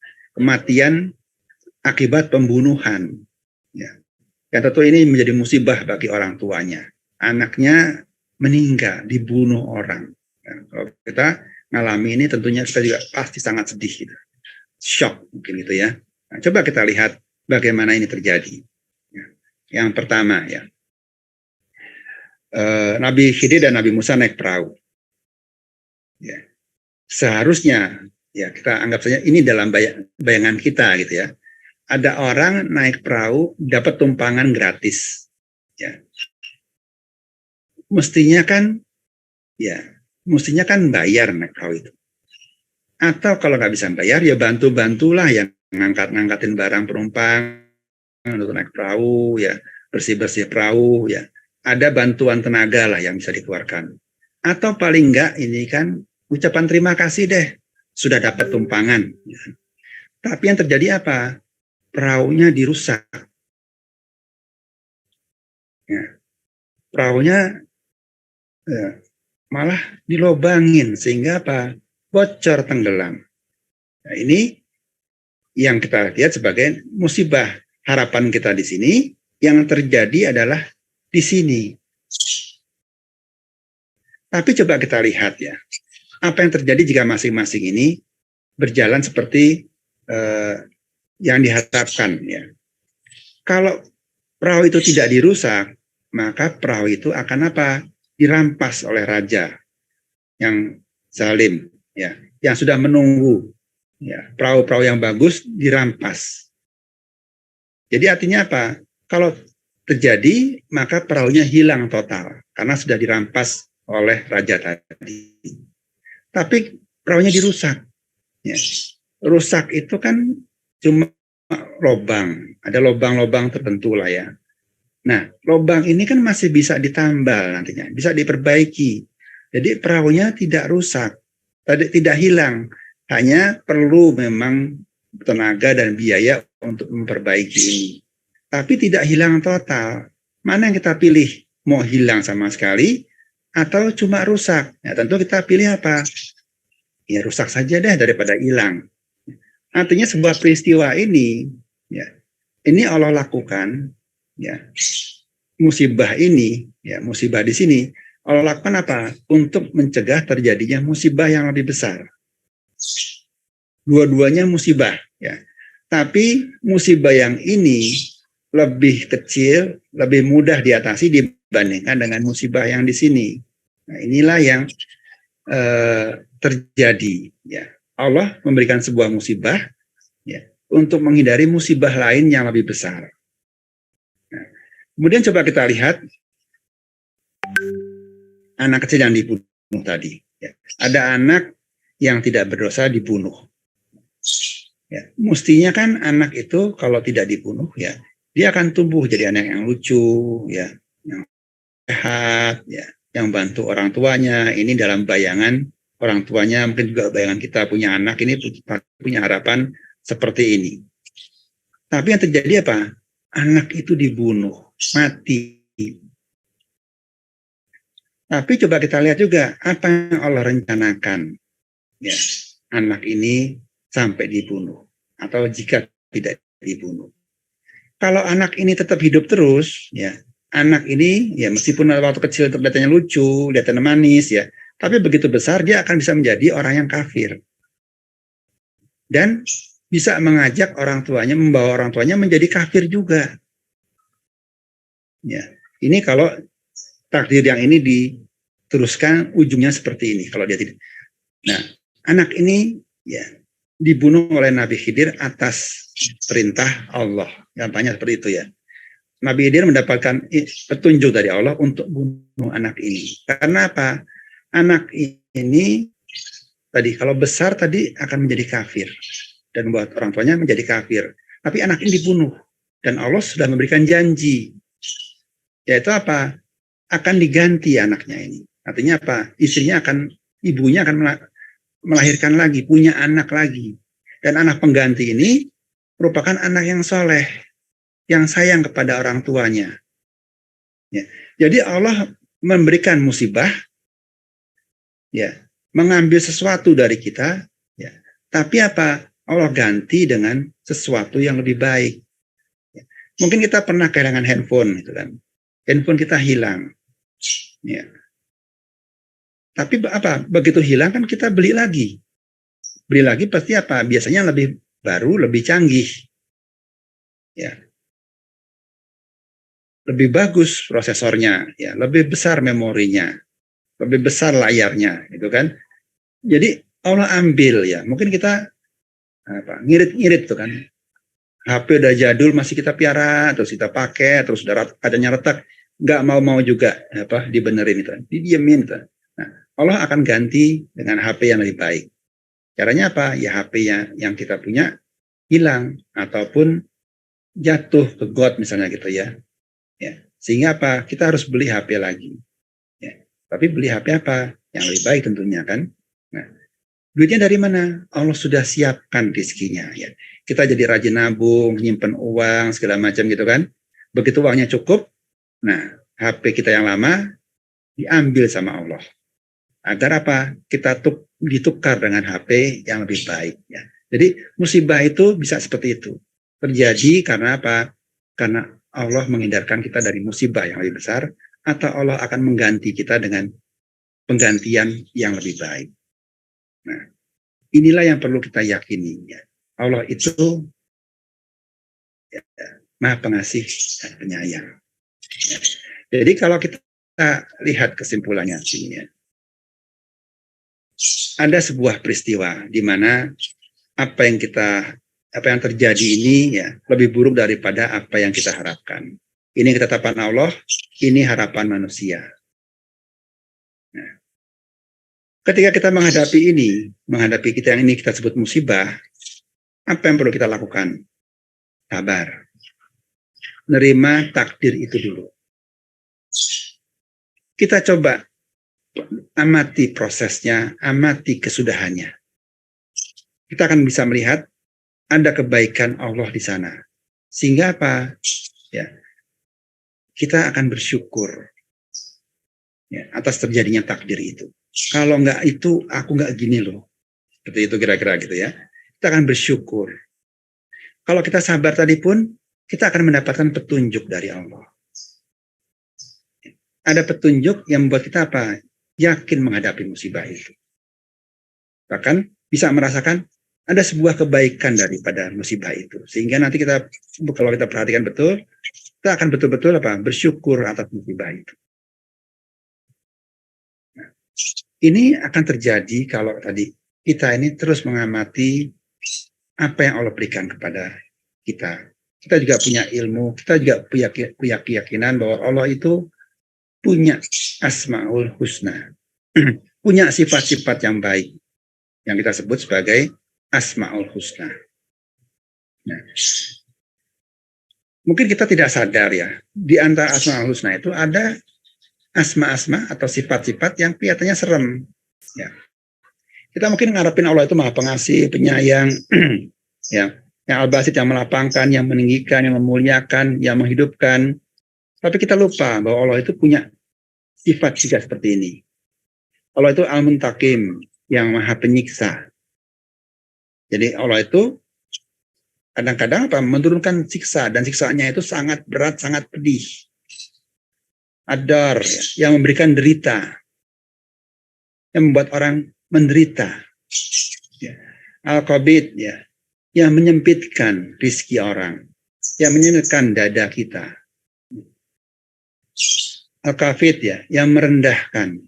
akibat pembunuhan. Ya. Yang tentu ini menjadi musibah bagi orang tuanya. Anaknya meninggal, dibunuh orang. Ya, kalau kita ngalami ini tentunya kita juga pasti sangat sedih gitu. Shock mungkin gitu ya. Nah, coba kita lihat bagaimana ini terjadi. Ya. Yang pertama ya, Nabi Khidir dan Nabi Musa naik perahu. Ya. Seharusnya ya kita anggap saja ini dalam bayangan kita gitu ya. Ada orang naik perahu dapat tumpangan gratis. Ya. Mestinya kan bayar naik perahu itu. Atau kalau nggak bisa bayar ya bantulah yang ngangkatin barang penumpang untuk naik perahu ya, bersih perahu ya. Ada bantuan tenaga lah yang bisa dikeluarkan. Atau paling enggak ini kan ucapan terima kasih deh, sudah dapat tumpangan. Tapi yang terjadi apa? Perahunya dirusak. Ya. Perahunya malah dilobangin sehingga apa? Bocor tenggelam. Nah, ini yang kita lihat sebagai musibah. Harapan kita di sini yang terjadi adalah di sini. Tapi coba kita lihat ya, apa yang terjadi jika masing-masing ini berjalan seperti yang diharapkan ya. Kalau perahu itu tidak dirusak, maka perahu itu akan apa? dirampas oleh raja yang zalim, ya, yang sudah menunggu, ya, perahu-perahu yang bagus dirampas. Jadi artinya apa? Kalau terjadi, maka perahunya hilang total karena sudah dirampas oleh raja tadi. Tapi perahunya dirusak. Ya. Rusak itu kan cuma lobang, ada lobang-lobang tertentu lah ya. Nah, lobang ini kan masih bisa ditambal nantinya, bisa diperbaiki. Jadi perahunya tidak rusak, tidak hilang, hanya perlu memang tenaga dan biaya untuk memperbaiki ini. Tapi tidak hilang total. Mana yang kita pilih? Mau hilang sama sekali atau cuma rusak? Ya, tentu kita pilih apa? Ya rusak saja deh daripada hilang. Artinya sebuah peristiwa ini, ya, ini Allah lakukan, ya, musibah ini, ya, musibah di sini Allah lakukan apa? Untuk mencegah terjadinya musibah yang lebih besar. Dua-duanya musibah, ya. Tapi musibah yang ini lebih kecil, lebih mudah diatasi dibandingkan dengan musibah yang di sini. Nah, inilah yang terjadi, ya. Allah memberikan sebuah musibah, ya, untuk menghindari musibah lain yang lebih besar. Nah, kemudian coba kita lihat anak kecil yang dibunuh tadi. Ya. Ada anak yang tidak berdosa dibunuh. Ya. Mestinya kan anak itu kalau tidak dibunuh, ya, dia akan tumbuh jadi anak yang lucu, ya, yang sehat, ya, yang bantu orang tuanya. Ini dalam bayangan orang tuanya, mungkin juga bayangan kita punya anak ini punya harapan seperti ini. Tapi yang terjadi apa? Anak itu dibunuh, mati. Tapi coba kita lihat juga apa yang Allah rencanakan, ya, anak ini sampai dibunuh atau jika tidak dibunuh. Kalau anak ini tetap hidup terus, ya, anak ini ya meskipun waktu kecil kelihatannya lucu, kelihatannya manis, ya, tapi begitu besar dia akan bisa menjadi orang yang kafir dan bisa mengajak orang tuanya, membawa orang tuanya menjadi kafir juga. Ya, ini kalau takdir yang ini diteruskan ujungnya seperti ini kalau dia tidak. Nah, anak ini ya dibunuh oleh Nabi Khidir atas perintah Allah. Gampangnya seperti itu ya. Nabi Khidir mendapatkan petunjuk dari Allah untuk bunuh anak ini. Karena apa? Anak ini tadi kalau besar tadi akan menjadi kafir dan buat orang tuanya menjadi kafir. Tapi anak ini dibunuh dan Allah sudah memberikan janji. Yaitu apa? Akan diganti anaknya ini. Artinya apa? Ibunya akan melahirkan lagi, punya anak lagi. Dan anak pengganti ini merupakan anak yang soleh, yang sayang kepada orang tuanya. Ya. Jadi Allah memberikan musibah, ya, mengambil sesuatu dari kita, ya. Tapi apa? Allah ganti dengan sesuatu yang lebih baik. Ya. Mungkin kita pernah kehilangan handphone, gitu kan? Handphone kita hilang, ya. Tapi apa? Begitu hilang kan kita beli lagi pasti apa? Biasanya lebih baru, lebih canggih, ya, lebih bagus prosesornya, ya, lebih besar memorinya, lebih besar layarnya, gitu kan? Jadi Allah ambil, ya. Mungkin kita apa? Ngirit-ngirit tuh kan? HP udah jadul masih kita piara, terus kita pakai, terus udah adanya retak, nggak mau juga apa dibenerin itu, didiemin itu. Nah, Allah akan ganti dengan HP yang lebih baik. Caranya apa? Ya HP yang kita punya hilang ataupun jatuh ke got misalnya gitu ya. Ya. Sehingga apa? Kita harus beli HP lagi. Ya. Tapi beli HP apa? Yang lebih baik tentunya kan. Nah, duitnya dari mana? Allah sudah siapkan rezekinya ya. Kita jadi rajin nabung, nyimpen uang segala macam gitu kan. Begitu uangnya cukup, nah HP kita yang lama diambil sama Allah. Agar apa? Kita ditukar dengan HP yang lebih baik ya. Jadi musibah itu bisa seperti itu. Terjadi karena apa? Karena Allah menghindarkan kita dari musibah yang lebih besar atau Allah akan mengganti kita dengan penggantian yang lebih baik. Nah, inilah yang perlu kita yakini ya. Allah itu ya, Maha Pengasih dan Penyayang. Ya. Jadi kalau kita Kita lihat kesimpulannya sini ya. Ada sebuah peristiwa di mana apa yang terjadi ini ya lebih buruk daripada apa yang kita harapkan. Ini ketetapan Allah, ini harapan manusia. Nah, ketika kita menghadapi kita yang ini kita sebut musibah, apa yang perlu kita lakukan? Sabar. Nerima takdir itu dulu. Kita coba amati prosesnya, amati kesudahannya. Kita akan bisa melihat ada kebaikan Allah di sana. Sehingga apa? Ya, kita akan bersyukur ya, atas terjadinya takdir itu. Kalau enggak itu, aku enggak gini loh. Seperti itu kira-kira gitu ya. Kita akan bersyukur. Kalau kita sabar tadi pun, kita akan mendapatkan petunjuk dari Allah. Ada petunjuk yang membuat kita apa? Yakin menghadapi musibah itu. Bahkan bisa merasakan ada sebuah kebaikan daripada musibah itu. Sehingga nanti kita, kalau kita perhatikan betul, kita akan betul-betul apa? Bersyukur atas musibah itu. Nah, ini akan terjadi kalau tadi kita ini terus mengamati apa yang Allah berikan kepada kita. Kita juga punya ilmu, kita juga punya keyakinan bahwa Allah itu punya Asmaul Husna. Punya sifat-sifat yang baik. Yang kita sebut sebagai Asmaul Husna. Nah, mungkin kita tidak sadar ya, di antara Asmaul Husna itu ada asma-asma atau sifat-sifat yang kelihatannya serem. Ya. Kita mungkin ngarepin Allah itu Maha Pengasih, penyayang, ya, yang Al-Basit, yang melapangkan, yang meninggikan, yang memuliakan, yang menghidupkan. Tapi kita lupa bahwa Allah itu punya sifat juga seperti ini. Allah itu Al-Muntakim, yang Maha Penyiksa. Jadi Allah itu kadang-kadang menurunkan siksa, dan siksaannya itu sangat berat, sangat pedih. Ad-Dar, yang memberikan derita, yang membuat orang menderita. Ya. Al-Qabid, ya, yang menyempitkan rizki orang, yang menyempitkan dada kita. Al-Kafid, ya, yang merendahkan.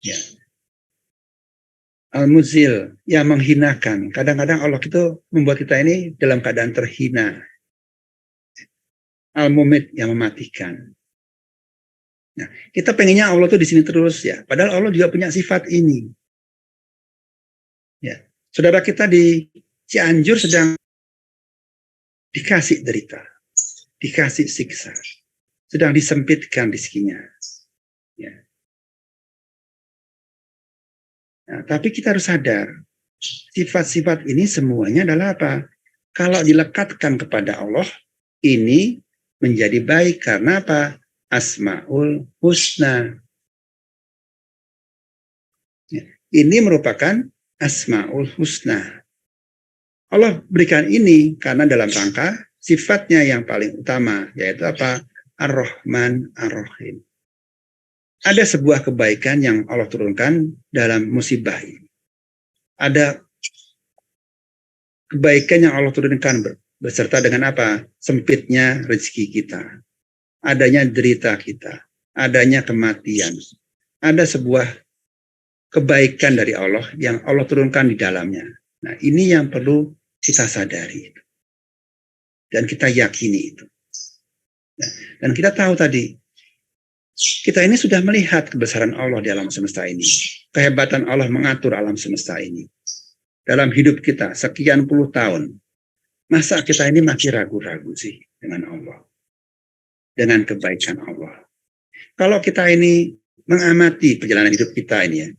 Ya. Al-Muzil, yang menghinakan. Kadang-kadang Allah itu membuat kita ini dalam keadaan terhina. Al-Mumit, yang mematikan. Nah, kita pengennya Allah itu di sini terus ya. Padahal Allah juga punya sifat ini. Ya, saudara kita di Cianjur sedang dikasih derita, dikasih siksa, sedang disempitkan rezekinya. Ya. Nah, tapi kita harus sadar, sifat-sifat ini semuanya adalah apa? Kalau dilekatkan kepada Allah, ini menjadi baik karena apa? Asmaul Husna. Ya. Ini merupakan Asmaul Husna. Allah berikan ini karena dalam rangka sifatnya yang paling utama, yaitu apa? Ar-Rahman Ar-Rahim. Ada sebuah kebaikan yang Allah turunkan dalam musibah ini. Ada kebaikan yang Allah turunkan beserta dengan apa? Sempitnya rezeki kita. Adanya derita kita. Adanya kematian. Ada sebuah kebaikan dari Allah yang Allah turunkan di dalamnya. Nah, ini yang perlu kita sadari. Dan kita yakini itu. Dan kita tahu tadi, kita ini sudah melihat kebesaran Allah di alam semesta ini. Kehebatan Allah mengatur alam semesta ini. Dalam hidup kita sekian puluh tahun. Masa kita ini masih ragu-ragu sih dengan Allah. Dengan kebaikan Allah. Kalau kita ini mengamati perjalanan hidup kita ini ya.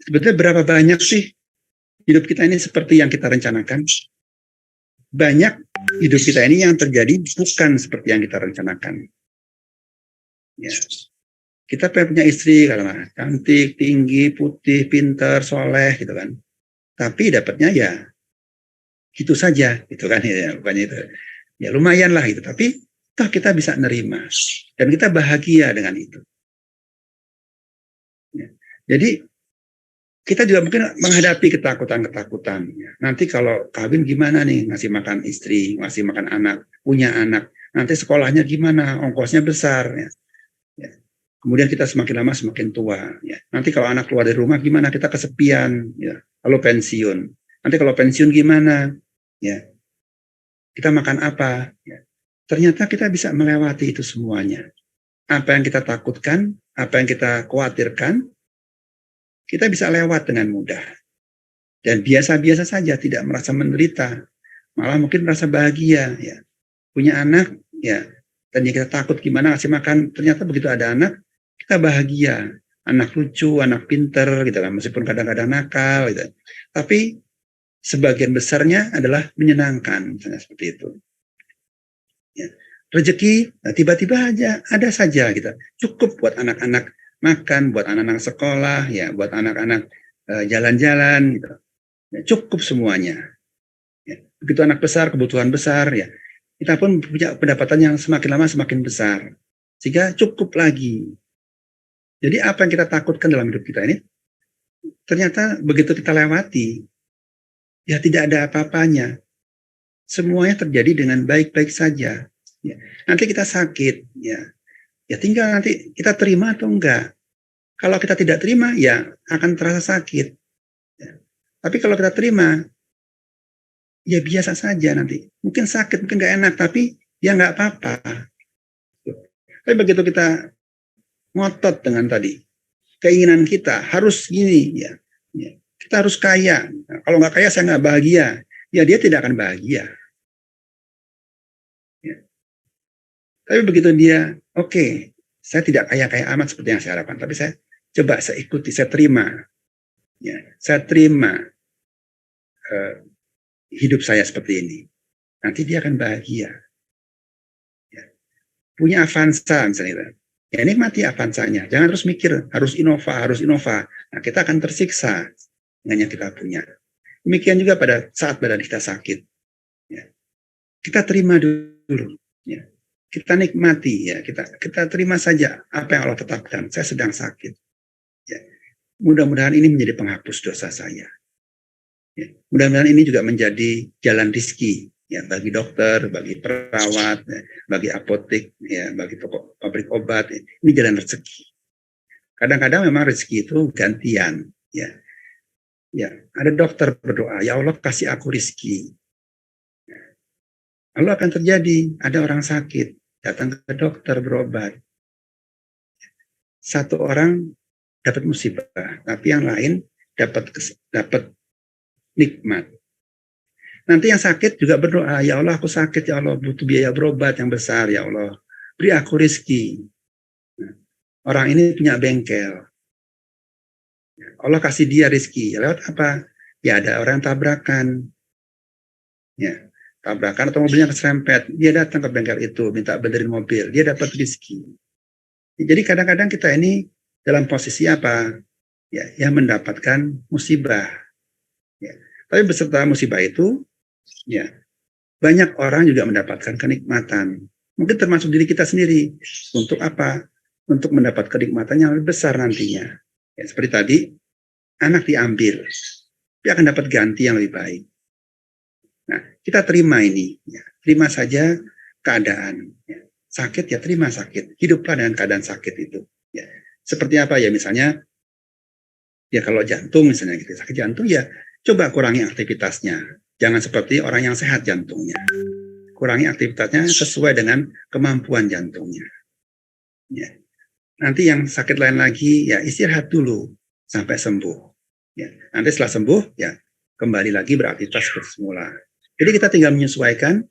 Sebetulnya berapa banyak sih hidup kita ini seperti yang kita rencanakan? Banyak hidup kita ini yang terjadi bukan seperti yang kita rencanakan. Ya. Kita punya istri karena cantik, tinggi, putih, pintar, soleh gitu kan. Tapi dapatnya ya gitu saja gitu kan ya, bukannya itu. Ya lumayan lah gitu, tapi toh kita bisa nerima dan kita bahagia dengan itu. Ya. Jadi kita juga mungkin menghadapi ketakutan-ketakutan. Ya. Nanti kalau kawin gimana nih, ngasih makan istri, ngasih makan anak, punya anak, nanti sekolahnya gimana, ongkosnya besar ya. Ya. Kemudian kita semakin lama semakin tua. Ya. Nanti kalau anak keluar dari rumah gimana? Kita kesepian. Ya. Lalu pensiun. Nanti kalau pensiun gimana? Ya. Kita makan apa? Ya. Ternyata kita bisa melewati itu semuanya. Apa yang kita takutkan, apa yang kita khawatirkan, kita bisa lewat dengan mudah. Dan biasa-biasa saja, tidak merasa menderita. Malah mungkin merasa bahagia. Ya. Punya anak, ya. Tadinya kita takut gimana ngasih makan. Ternyata begitu ada anak, kita bahagia. Anak lucu, anak pinter, gitu kan. Meskipun kadang-kadang nakal, gitu. Tapi sebagian besarnya adalah menyenangkan, misalnya seperti itu. Ya. Rezeki, nah, tiba-tiba aja, ada saja, gitu. Cukup buat anak-anak makan, buat anak-anak sekolah, ya, buat anak-anak jalan-jalan, gitu. Ya, cukup semuanya. Ya. Begitu anak besar, kebutuhan besar, ya. Kita pun punya pendapatan yang semakin lama semakin besar. Sehingga cukup lagi. Jadi apa yang kita takutkan dalam hidup kita ini, ternyata begitu kita lewati, ya tidak ada apa-apanya. Semuanya terjadi dengan baik-baik saja. Ya. Nanti kita sakit, ya tinggal nanti kita terima atau enggak. Kalau kita tidak terima, ya akan terasa sakit. Ya. Tapi kalau kita terima, ya biasa saja nanti. Mungkin sakit, mungkin nggak enak, tapi ya nggak apa-apa. Tapi begitu kita ngotot dengan tadi, keinginan kita harus gini, ya. Kita harus kaya. Nah, kalau nggak kaya, saya nggak bahagia. Ya dia tidak akan bahagia. Ya. Tapi begitu dia, oke, saya tidak kaya-kaya amat seperti yang saya harapkan, tapi saya coba, saya ikuti, saya terima. Ya, saya terima hidup saya seperti ini. Nanti dia akan bahagia. Ya. Punya Avanza misalnya. Ya nikmati Avanzanya. Jangan terus mikir, harus Innova. Nah, kita akan tersiksa dengan yang kita punya. Demikian juga pada saat badan kita sakit. Ya. Kita terima dulu. Ya. Kita nikmati, ya. Kita terima saja apa yang Allah tetapkan. Saya sedang sakit. Ya. Mudah-mudahan ini menjadi penghapus dosa saya. Ya. Mudah-mudahan ini juga menjadi jalan rezeki, ya, bagi dokter, bagi perawat, ya, bagi apotek, ya, bagi toko pabrik obat. Ya. Ini jalan rezeki. Kadang-kadang memang rezeki itu gantian. Ya, ya, ada dokter berdoa, ya Allah kasih aku rezeki. Ya. Lalu akan terjadi, ada orang sakit, datang ke dokter berobat. Satu orang dapat musibah, tapi yang lain dapat nikmat. Nanti yang sakit juga berdoa, ya Allah aku sakit, ya Allah butuh biaya berobat yang besar, ya Allah beri aku rezeki. Nah, orang ini punya bengkel, Allah kasih dia rezeki. Lewat apa? Ya ada orang tabrakan, ya tabrakan atau mobilnya keserempet, dia datang ke bengkel itu minta benerin mobil, dia dapat rezeki. Jadi kadang-kadang kita ini dalam posisi apa? Ya, yang mendapatkan musibah. Ya. Tapi beserta musibah itu, ya banyak orang juga mendapatkan kenikmatan. Mungkin termasuk diri kita sendiri. Untuk apa? Untuk mendapat kenikmatan yang lebih besar nantinya. Ya, seperti tadi, anak diambil, dia akan dapat ganti yang lebih baik. Nah, kita terima ini. Ya. Terima saja keadaan. Ya. Sakit ya terima sakit. Hiduplah dengan keadaan sakit itu. Ya. Seperti apa ya misalnya, ya kalau jantung misalnya gitu, sakit jantung ya coba kurangi aktivitasnya. Jangan seperti orang yang sehat jantungnya. Kurangi aktivitasnya sesuai dengan kemampuan jantungnya. Ya. Nanti yang sakit lain lagi, ya istirahat dulu sampai sembuh. Ya. Nanti setelah sembuh, ya kembali lagi beraktivitas seperti semula. Jadi kita tinggal menyesuaikan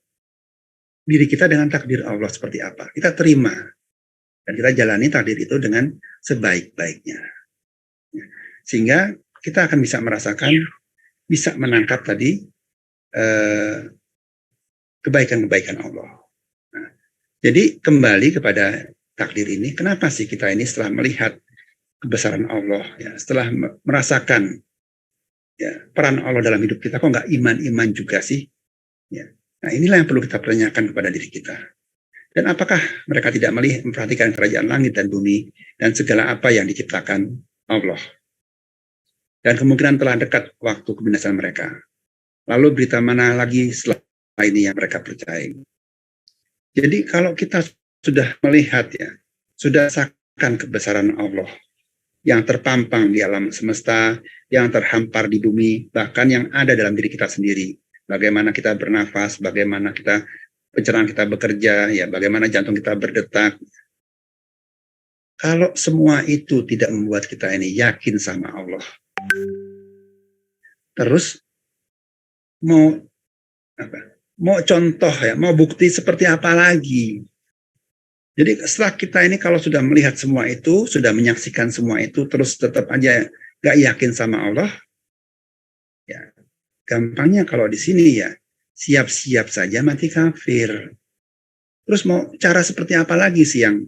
diri kita dengan takdir Allah seperti apa. Kita terima. Dan kita jalani takdir itu dengan sebaik-baiknya. Ya. Sehingga kita akan bisa merasakan, bisa menangkap tadi kebaikan-kebaikan Allah. Nah, jadi kembali kepada takdir ini, kenapa sih kita ini setelah melihat kebesaran Allah, ya, setelah merasakan ya, peran Allah dalam hidup kita, kok nggak iman-iman juga sih? Ya. Nah inilah yang perlu kita pertanyakan kepada diri kita. Dan apakah mereka tidak memperhatikan kerajaan langit dan bumi dan segala apa yang diciptakan Allah? Dan kemungkinan telah dekat waktu kebinasan mereka. Lalu berita mana lagi setelah ini yang mereka percaya? Jadi kalau kita sudah melihat ya, sudah akan kebesaran Allah yang terpampang di alam semesta, yang terhampar di bumi, bahkan yang ada dalam diri kita sendiri. Bagaimana kita bernafas, bagaimana pencernaan kita bekerja, ya, bagaimana jantung kita berdetak. Kalau semua itu tidak membuat kita ini yakin sama Allah, terus mau contoh ya, mau bukti seperti apa lagi? Jadi setelah kita ini kalau sudah melihat semua itu, sudah menyaksikan semua itu, terus tetap aja gak yakin sama Allah, ya gampangnya kalau di sini ya siap-siap saja mati kafir. Terus mau cara seperti apa lagi sih yang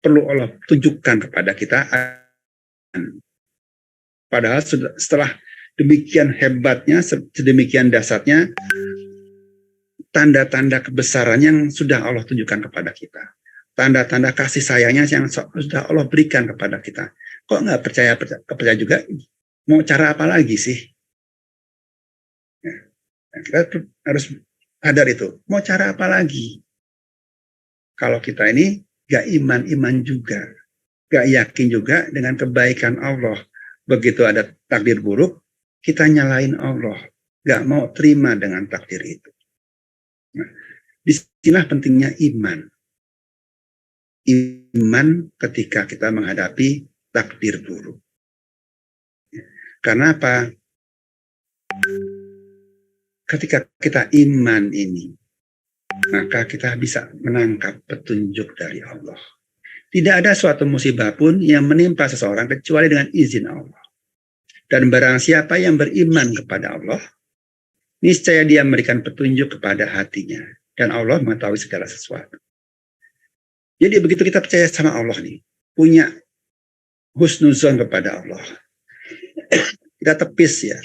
perlu Allah tunjukkan kepada kita? Padahal setelah demikian hebatnya, sedemikian dasarnya, tanda-tanda kebesaran yang sudah Allah tunjukkan kepada kita. Tanda-tanda kasih sayangnya yang sudah Allah berikan kepada kita. Kok nggak percaya juga? Mau cara apa lagi sih? Ya, kita harus sadar itu. Mau cara apa lagi? Kalau kita ini nggak iman juga, nggak yakin juga dengan kebaikan Allah. Begitu ada takdir buruk, kita nyalain Allah, nggak mau terima dengan takdir itu. Nah, disinilah pentingnya iman. Iman ketika kita menghadapi takdir buruk. Karena apa? Ketika kita iman ini, maka kita bisa menangkap petunjuk dari Allah. Tidak ada suatu musibah pun yang menimpa seseorang kecuali dengan izin Allah. Dan barang siapa yang beriman kepada Allah, niscaya dia memberikan petunjuk kepada hatinya. Dan Allah mengetahui segala sesuatu. Jadi begitu kita percaya sama Allah nih, punya husnuzon kepada Allah, kita tepis ya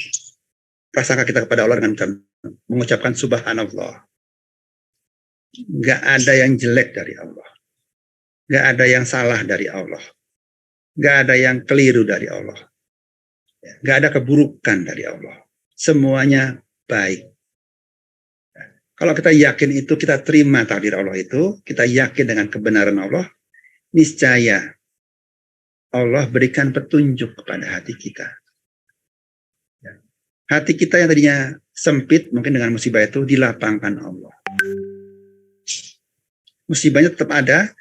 prasangka kita kepada Allah dengan mengucapkan subhanallah. Gak ada yang jelek dari Allah, gak ada yang salah dari Allah, gak ada yang keliru dari Allah, gak ada keburukan dari Allah, semuanya baik. Kalau kita yakin itu, kita terima takdir Allah itu, kita yakin dengan kebenaran Allah, niscaya Allah berikan petunjuk kepada hati kita. Hati kita yang tadinya sempit, mungkin dengan musibah itu dilapangkan Allah. Musibahnya tetap ada,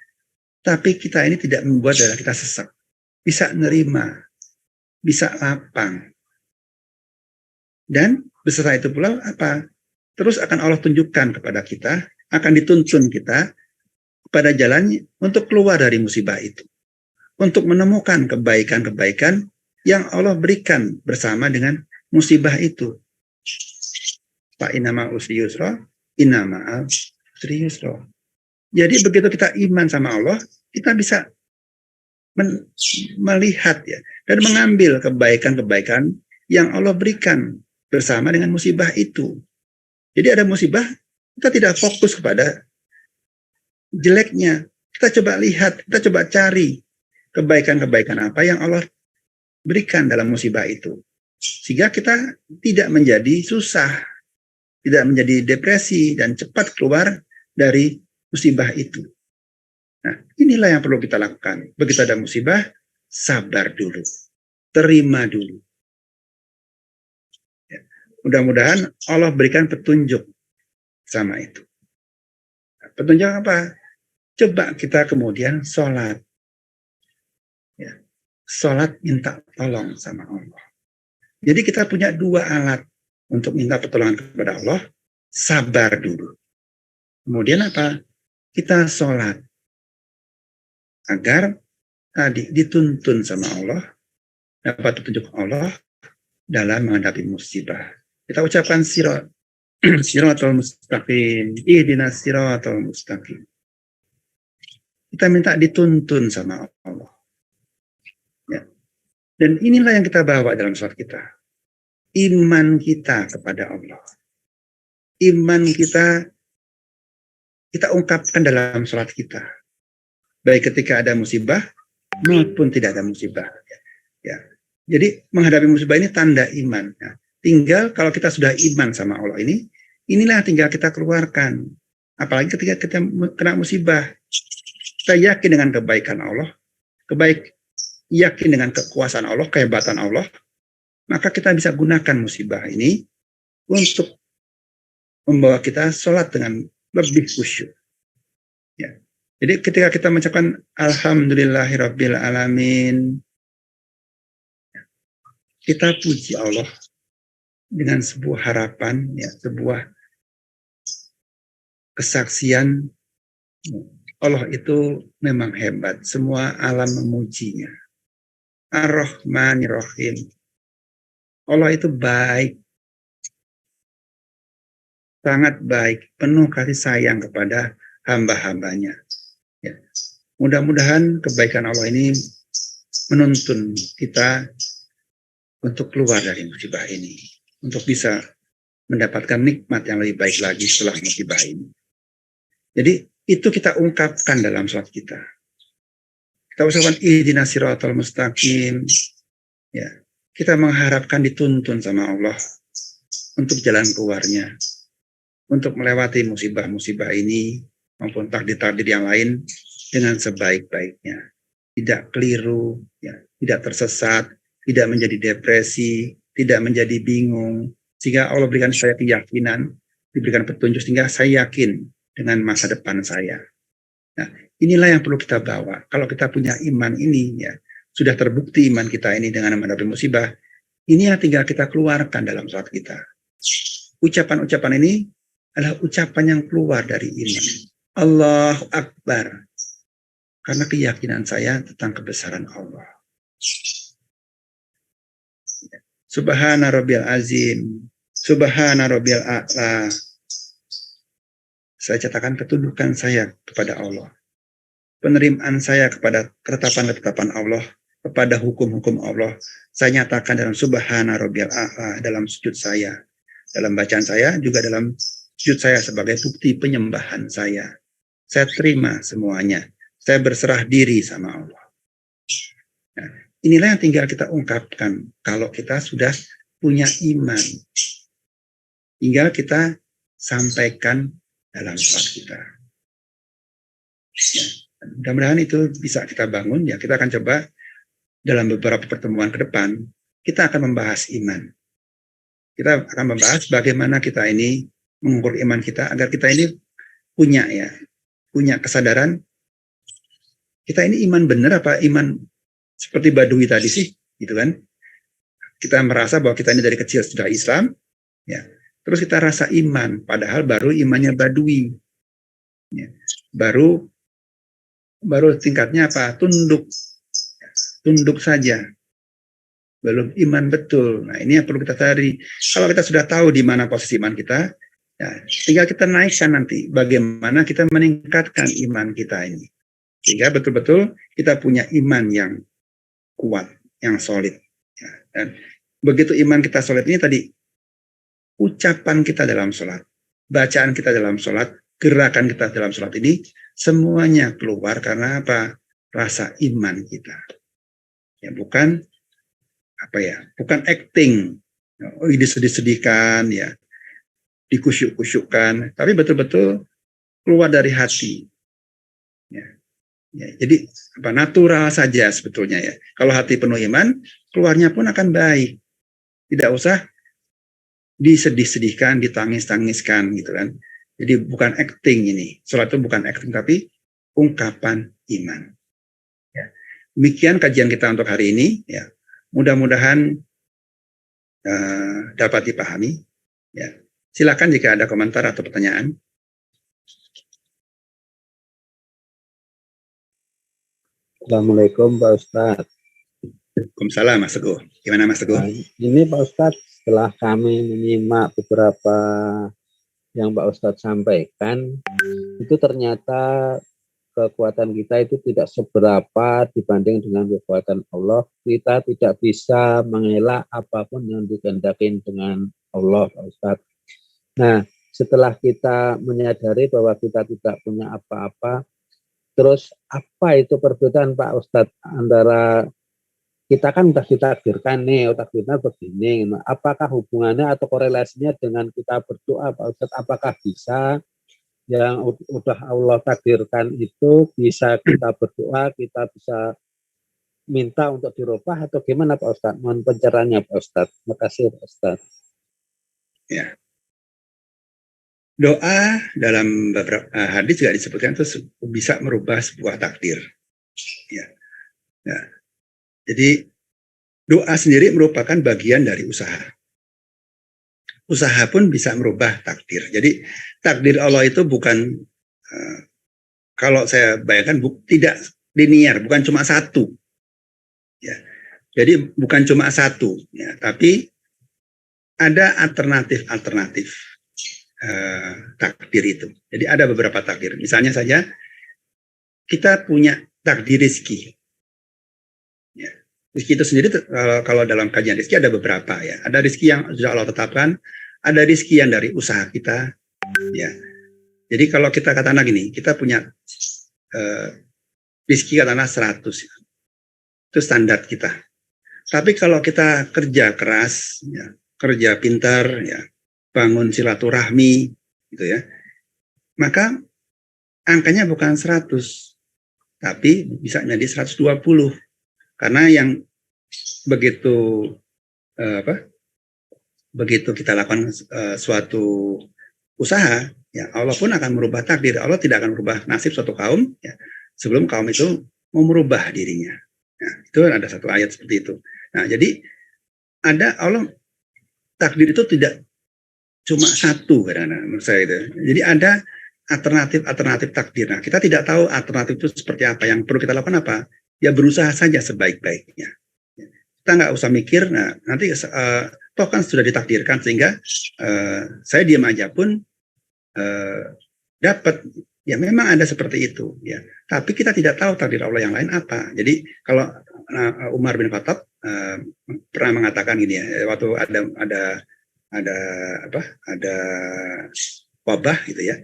tapi kita ini tidak membuat dada kita sesak. Bisa nerima, bisa lapang. Dan beserta itu pula apa? Terus akan Allah tunjukkan kepada kita, akan dituntun kita pada jalan untuk keluar dari musibah itu. Untuk menemukan kebaikan-kebaikan yang Allah berikan bersama dengan musibah itu. Fa inna ma'al usri yusra, inna ma'al usri yusra. Jadi begitu kita iman sama Allah, kita bisa melihat ya dan mengambil kebaikan-kebaikan yang Allah berikan bersama dengan musibah itu. Jadi ada musibah, kita tidak fokus kepada jeleknya. Kita coba lihat, kita coba cari kebaikan-kebaikan apa yang Allah berikan dalam musibah itu. Sehingga kita tidak menjadi susah, tidak menjadi depresi, dan cepat keluar dari musibah itu. Nah, inilah yang perlu kita lakukan. Begitu ada musibah, sabar dulu. Terima dulu. Mudah-mudahan Allah berikan petunjuk sama itu. Petunjuk apa? Coba kita kemudian sholat. Ya. Sholat minta tolong sama Allah. Jadi kita punya dua alat untuk minta pertolongan kepada Allah. Sabar dulu. Kemudian apa? Kita sholat. Agar tadi dituntun sama Allah. Dapat petunjuk Allah dalam menghadapi musibah. Kita ucapkan siratal mustaqim, ihdinas siratal mustaqim. Kita minta dituntun sama Allah. Ya. Dan inilah yang kita bawa dalam sholat kita. Iman kita kepada Allah. Iman kita ungkapkan dalam sholat kita. Baik ketika ada musibah maupun tidak ada musibah. Ya. Jadi menghadapi musibah ini tanda iman. Ya. Tinggal kalau kita sudah iman sama Allah ini, inilah tinggal kita keluarkan. Apalagi ketika kita kena musibah. Kita yakin dengan kebaikan Allah, yakin dengan kekuasaan Allah, kehebatan Allah, maka kita bisa gunakan musibah ini untuk membawa kita sholat dengan lebih khusyuk. Ya. Jadi ketika kita mengucapkan Alhamdulillahirabbil alamin, kita puji Allah dengan sebuah harapan, ya, sebuah kesaksian Allah itu memang hebat. Semua alam memujinya. Ar-Rahmanir-Rahim. Allah itu baik, sangat baik, penuh kasih sayang kepada hamba-hambanya. Ya. Mudah-mudahan kebaikan Allah ini menuntun kita untuk keluar dari musibah ini, untuk bisa mendapatkan nikmat yang lebih baik lagi setelah musibah ini. Jadi itu kita ungkapkan dalam sholat kita. Kita ucapkan ihdinas siratal mustaqim. Ya, kita mengharapkan dituntun sama Allah untuk jalan keluarnya, untuk melewati musibah-musibah ini maupun takdir-takdir yang lain dengan sebaik-baiknya. Tidak keliru, ya, tidak tersesat, tidak menjadi depresi, tidak menjadi bingung, sehingga Allah berikan saya keyakinan, diberikan petunjuk sehingga saya yakin dengan masa depan saya. Nah, inilah yang perlu kita bawa. Kalau kita punya iman ini, ya, sudah terbukti iman kita ini dengan menghadapi musibah, ini yang tinggal kita keluarkan dalam sholat kita. Ucapan-ucapan ini adalah ucapan yang keluar dari iman. Allahu Akbar. Karena keyakinan saya tentang kebesaran Allah. Subhana Rabbiyal Azim. Subhana Rabbiyal A'la. Saya catakan ketundukan saya kepada Allah. Penerimaan saya kepada ketetapan-ketetapan Allah, kepada hukum-hukum Allah. Saya nyatakan dalam Subhana Rabbiyal A'la, dalam sujud saya, dalam bacaan saya, juga dalam sujud saya sebagai bukti penyembahan saya. Saya terima semuanya. Saya berserah diri sama Allah. Nah, inilah yang tinggal kita ungkapkan kalau kita sudah punya iman. Tinggal kita sampaikan dalam sholat kita. Ya, mudah-mudahan itu bisa kita bangun. Ya, kita akan coba dalam beberapa pertemuan ke depan, kita akan membahas iman. Kita akan membahas bagaimana kita ini mengukur iman kita agar kita ini punya kesadaran kita ini iman benar apa iman seperti Badui tadi sih, gitu kan? Kita merasa bahwa kita ini dari kecil sudah Islam, ya. Terus kita rasa iman, padahal baru imannya Badui. Ya. Baru tingkatnya apa? Tunduk saja. Belum iman betul. Nah, ini yang perlu kita cari. Kalau kita sudah tahu di mana posisi iman kita, ya, tinggal kita naikkan nanti bagaimana kita meningkatkan iman kita ini. Sehingga betul-betul kita punya iman yang kuat, yang solid. Ya. Dan begitu iman kita solid ini tadi, ucapan kita dalam sholat, bacaan kita dalam sholat, gerakan kita dalam sholat ini, semuanya keluar karena apa? Rasa iman kita. Ya, bukan acting, disedih-sedihkan, ya, dikusyuk-kusyukkan, tapi betul-betul keluar dari hati. Ya. Ya, jadi natural saja sebetulnya ya. Kalau hati penuh iman, keluarnya pun akan baik. Tidak usah disedih-sedihkan, ditangis-tangiskan gitu kan. Jadi bukan acting ini. Sholat itu bukan acting tapi ungkapan iman. Ya. Demikian kajian kita untuk hari ini. Ya. Mudah-mudahan dapat dipahami. Ya. Silakan jika ada komentar atau pertanyaan. Assalamualaikum Pak Ustadz. Waalaikumsalam Mas Teguh. Gimana Mas Teguh? Nah, ini Pak Ustadz, setelah kami menyimak beberapa yang Pak Ustadz sampaikan, itu ternyata kekuatan kita itu tidak seberapa dibanding dengan kekuatan Allah. Kita tidak bisa mengelak apapun yang dikehendaki dengan Allah, Pak Ustadz. Nah, setelah kita menyadari bahwa kita tidak punya apa-apa, terus apa itu perbedaan Pak Ustadz antara kita kan sudah ditakdirkan nih, takdirnya begini. Nah, apakah hubungannya atau korelasinya dengan kita berdoa Pak Ustadz? Apakah bisa yang udah Allah takdirkan itu bisa kita berdoa, kita bisa minta untuk dirubah atau gimana Pak Ustadz? Mohon pencerahannya Pak Ustadz. Makasih Pak Ustadz. Ya. Doa dalam beberapa hadis juga disebutkan itu bisa merubah sebuah takdir. Ya. Ya. Jadi doa sendiri merupakan bagian dari usaha. Usaha pun bisa merubah takdir. Jadi takdir Allah itu bukan kalau saya bayangkan tidak linear, bukan cuma satu. Ya. Jadi bukan cuma satu, ya, tapi ada alternatif takdir itu. Jadi ada beberapa takdir. Misalnya saja kita punya takdir rezeki. Ya. Rezeki itu sendiri kalau dalam kajian rezeki ada beberapa ya. Ada rezeki yang sudah Allah tetapkan, ada rezeki yang dari usaha kita. Ya. Jadi kalau kita katakan gini, kita punya rezeki katakanlah 100. Itu standar kita. Tapi kalau kita kerja keras, ya, kerja pintar, ya, bangun silaturahmi, gitu ya, maka angkanya bukan 100, tapi bisa menjadi 120. Karena yang begitu begitu kita lakukan suatu usaha, ya Allah pun akan merubah takdir. Allah tidak akan merubah nasib suatu kaum, ya, sebelum kaum itu mau merubah dirinya. Nah, itu ada satu ayat seperti itu. Nah, jadi ada Allah takdir itu tidak cuma satu kadang-kadang menurut saya itu. Jadi ada alternatif takdir. Nah, kita tidak tahu alternatif itu seperti apa. Yang perlu kita lakukan apa? Ya berusaha saja sebaik-baiknya. Kita nggak usah mikir. Nah, nanti toh kan sudah ditakdirkan sehingga saya diam aja pun dapat. Ya memang ada seperti itu. Ya, tapi kita tidak tahu takdir Allah yang lain apa. Jadi kalau Umar bin Khattab pernah mengatakan gini ya, waktu ada wabah gitu ya.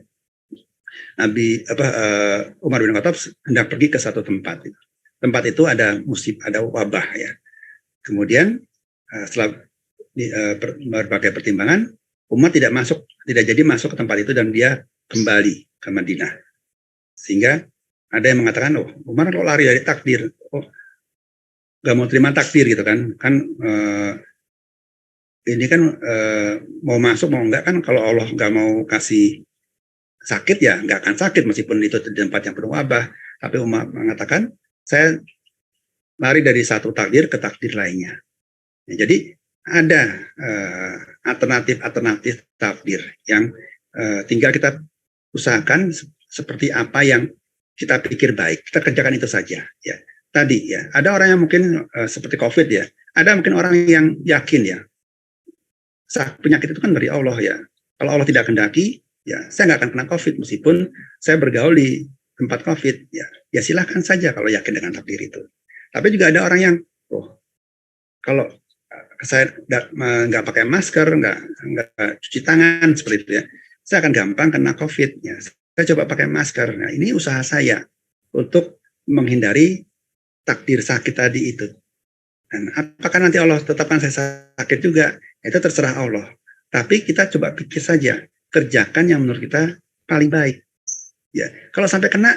Umar bin Khattab hendak pergi ke satu tempat. Tempat itu ada ada wabah ya. Kemudian setelah berbagai pertimbangan, Umar tidak jadi masuk ke tempat itu dan dia kembali ke Madinah. Sehingga ada yang mengatakan, oh Umar kok lari dari takdir, oh gak mau terima takdir gitu kan, ini kan mau masuk mau enggak kan, kalau Allah nggak mau kasih sakit ya nggak akan sakit meskipun itu di tempat yang penuh wabah. Tapi Umar mengatakan saya lari dari satu takdir ke takdir lainnya. Ya, jadi ada alternatif takdir yang tinggal kita usahakan seperti apa yang kita pikir baik, kita kerjakan itu saja. Ya tadi ya ada orang yang mungkin seperti COVID ya, ada mungkin orang yang yakin ya penyakit itu kan dari Allah ya. Kalau Allah tidak kehendaki, ya saya nggak akan kena COVID meskipun saya bergaul di tempat COVID. Ya silahkan saja kalau yakin dengan takdir itu. Tapi juga ada orang yang, oh kalau saya nggak pakai masker, nggak cuci tangan seperti itu ya, saya akan gampang kena COVID. Ya, saya coba pakai masker. Nah ini usaha saya untuk menghindari takdir sakit tadi itu. Dan apakah nanti Allah tetapkan saya sakit juga? Itu terserah Allah. Tapi kita coba pikir saja, kerjakan yang menurut kita paling baik. Ya, kalau sampai kena,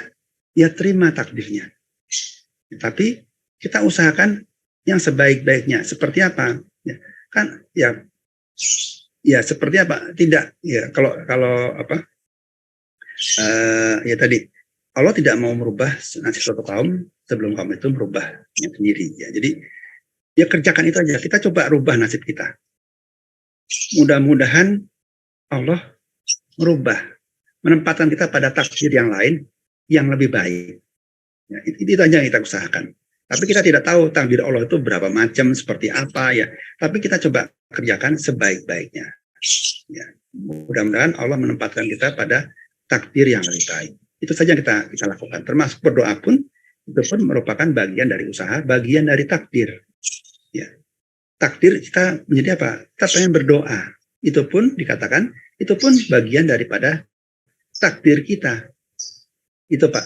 ya terima takdirnya. Tapi kita usahakan yang sebaik-baiknya. Seperti apa? Ya, kan ya seperti apa? Tidak ya kalau apa? Ya tadi Allah tidak mau merubah nasib suatu kaum sebelum kaum itu merubahnya sendiri. Ya, jadi ya kerjakan itu aja. Kita coba rubah nasib kita. Mudah-mudahan Allah merubah, menempatkan kita pada takdir yang lain yang lebih baik. Ya, itu aja yang kita usahakan. Tapi kita tidak tahu takdir Allah itu berapa macam, seperti apa ya. Tapi kita coba kerjakan sebaik-baiknya. Ya, mudah-mudahan Allah menempatkan kita pada takdir yang lebih baik. Itu saja yang kita lakukan. Termasuk berdoa pun itu pun merupakan bagian dari usaha, bagian dari takdir. Ya. Takdir kita menjadi apa? Kita pengen berdoa. Itu pun dikatakan, itu pun bagian daripada takdir kita. Itu Pak.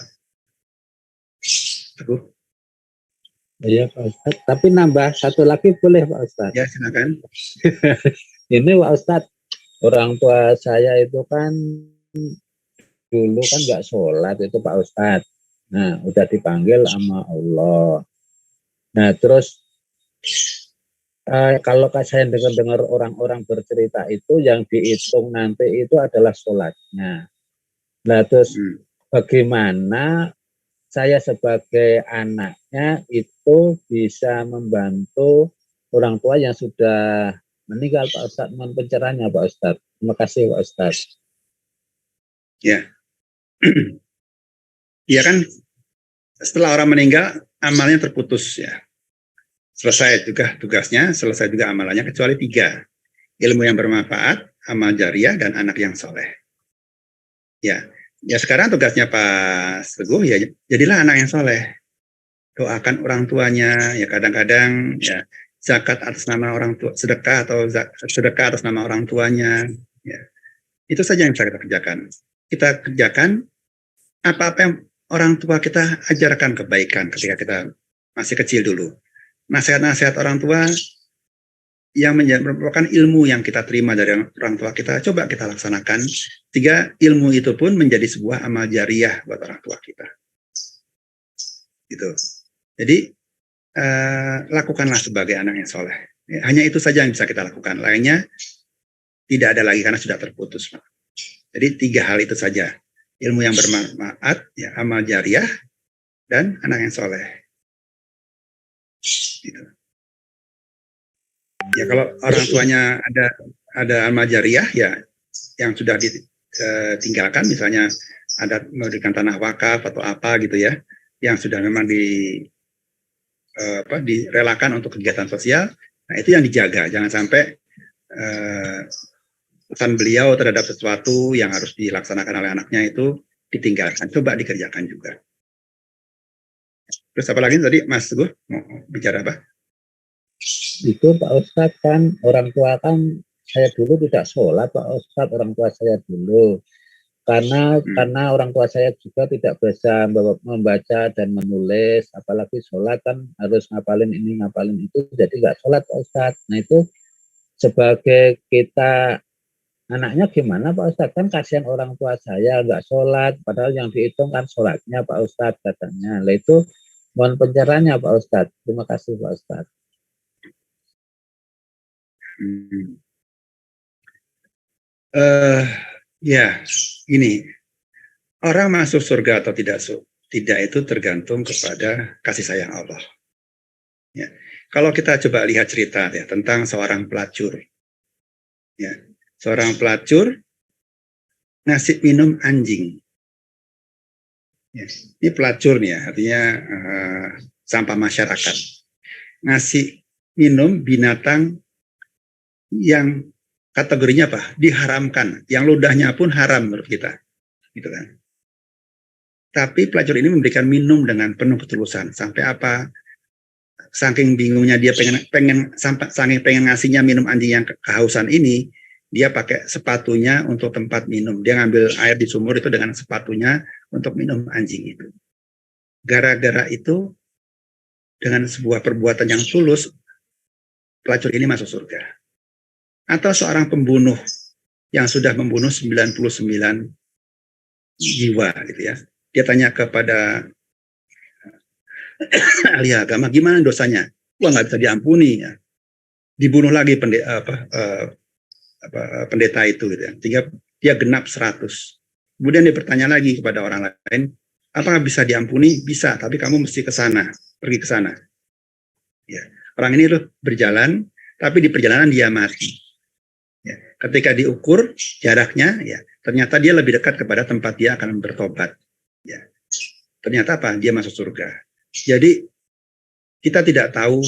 Teguh. Iya Pak Ustadz. Tapi nambah satu lagi boleh Pak Ustadz? Ya silakan. Ini Pak Ustadz, orang tua saya itu kan dulu kan nggak sholat itu Pak Ustadz. Nah udah dipanggil sama Allah. Nah, terus kalau saya dengar orang-orang bercerita itu yang dihitung nanti itu adalah sholatnya. Nah, terus bagaimana saya sebagai anaknya itu bisa membantu orang tua yang sudah meninggal, Pak Ustadz, mohon pencerahannya, Pak Ustadz. Terima kasih, Pak Ustadz. Ya, ya kan setelah orang meninggal amalnya terputus ya. Selesai juga tugasnya, selesai juga amalannya kecuali 3. Ilmu yang bermanfaat, amal jariah, dan anak yang soleh. Ya, ya sekarang tugasnya Pak Teguh ya jadilah anak yang soleh. Doakan orang tuanya, ya kadang-kadang ya zakat atas nama orang tua, sedekah atau sedekah atas nama orang tuanya. Ya, itu saja yang bisa kita kerjakan. Kita kerjakan apa-apa yang orang tua kita ajarkan kebaikan ketika kita masih kecil dulu. Nasihat-nasihat orang tua yang merupakan ilmu yang kita terima dari orang tua kita, coba kita laksanakan. 3, ilmu itu pun menjadi sebuah amal jariah buat orang tua kita. Gitu. Jadi lakukanlah sebagai anak yang soleh. Ya, hanya itu saja yang bisa kita lakukan. Lainnya tidak ada lagi karena sudah terputus. Jadi 3 hal itu saja. Ilmu yang bermanfaat, ya, amal jariah, dan anak yang soleh. Gitu. Ya kalau orang tuanya ada amal jariah ya yang sudah ditinggalkan, misalnya ada memberikan tanah wakaf atau apa gitu ya, yang sudah memang direlakan untuk kegiatan sosial. Nah itu yang dijaga, jangan sampai pesan beliau terhadap sesuatu yang harus dilaksanakan oleh anaknya itu ditinggalkan. Coba dikerjakan juga. Terus apa lagi tadi Mas Teguh mau bicara apa? Itu Pak Ustadz, kan orang tua kan saya dulu tidak sholat, Pak Ustadz, orang tua saya dulu. Karena orang tua saya juga tidak bisa membaca dan menulis, apalagi sholat kan harus ngapalin ini ngapalin itu, jadi nggak sholat, Pak Ustadz. Nah itu sebagai kita anaknya gimana, Pak Ustadz? Kan kasihan orang tua saya nggak sholat, padahal yang dihitung kan sholatnya, Pak Ustadz, katanya. Nah itu mohon pencerahannya, Pak Ustadz. Terima kasih, Pak Ustadz. Ya, ini orang masuk surga atau tidak itu tergantung kepada kasih sayang Allah. Ya. Kalau kita coba lihat cerita ya tentang seorang pelacur, ya, seorang pelacur ngasih minum anjing. Ya. Ini pelacur nih ya, artinya sampah masyarakat. Ngasih minum binatang yang kategorinya apa? Diharamkan, yang ludahnya pun haram menurut kita, gitu kan. Tapi pelacur ini memberikan minum dengan penuh ketulusan. Sampai apa? Saking bingungnya dia saking pengen ngasihnya minum anjing yang kehausan ini, dia pakai sepatunya untuk tempat minum. Dia ngambil air di sumur itu dengan sepatunya untuk minum anjing itu. Gara-gara itu, dengan sebuah perbuatan yang tulus, pelacur ini masuk surga. Atau seorang pembunuh yang sudah membunuh 99 jiwa gitu ya. Dia tanya kepada ahli agama, gimana dosanya? Wah, nggak bisa diampuni ya. Dibunuh lagi pendeta itu gitu ya. Sehingga dia genap 100. Kemudian dia bertanya lagi kepada orang lain, apakah bisa diampuni? Bisa, tapi kamu mesti ke sana, pergi ke sana. Ya. Orang ini tuh berjalan, tapi di perjalanan dia mati. Ya. Ketika diukur jaraknya, ya ternyata dia lebih dekat kepada tempat dia akan bertobat. Ya. Ternyata apa? Dia masuk surga. Jadi kita tidak tahu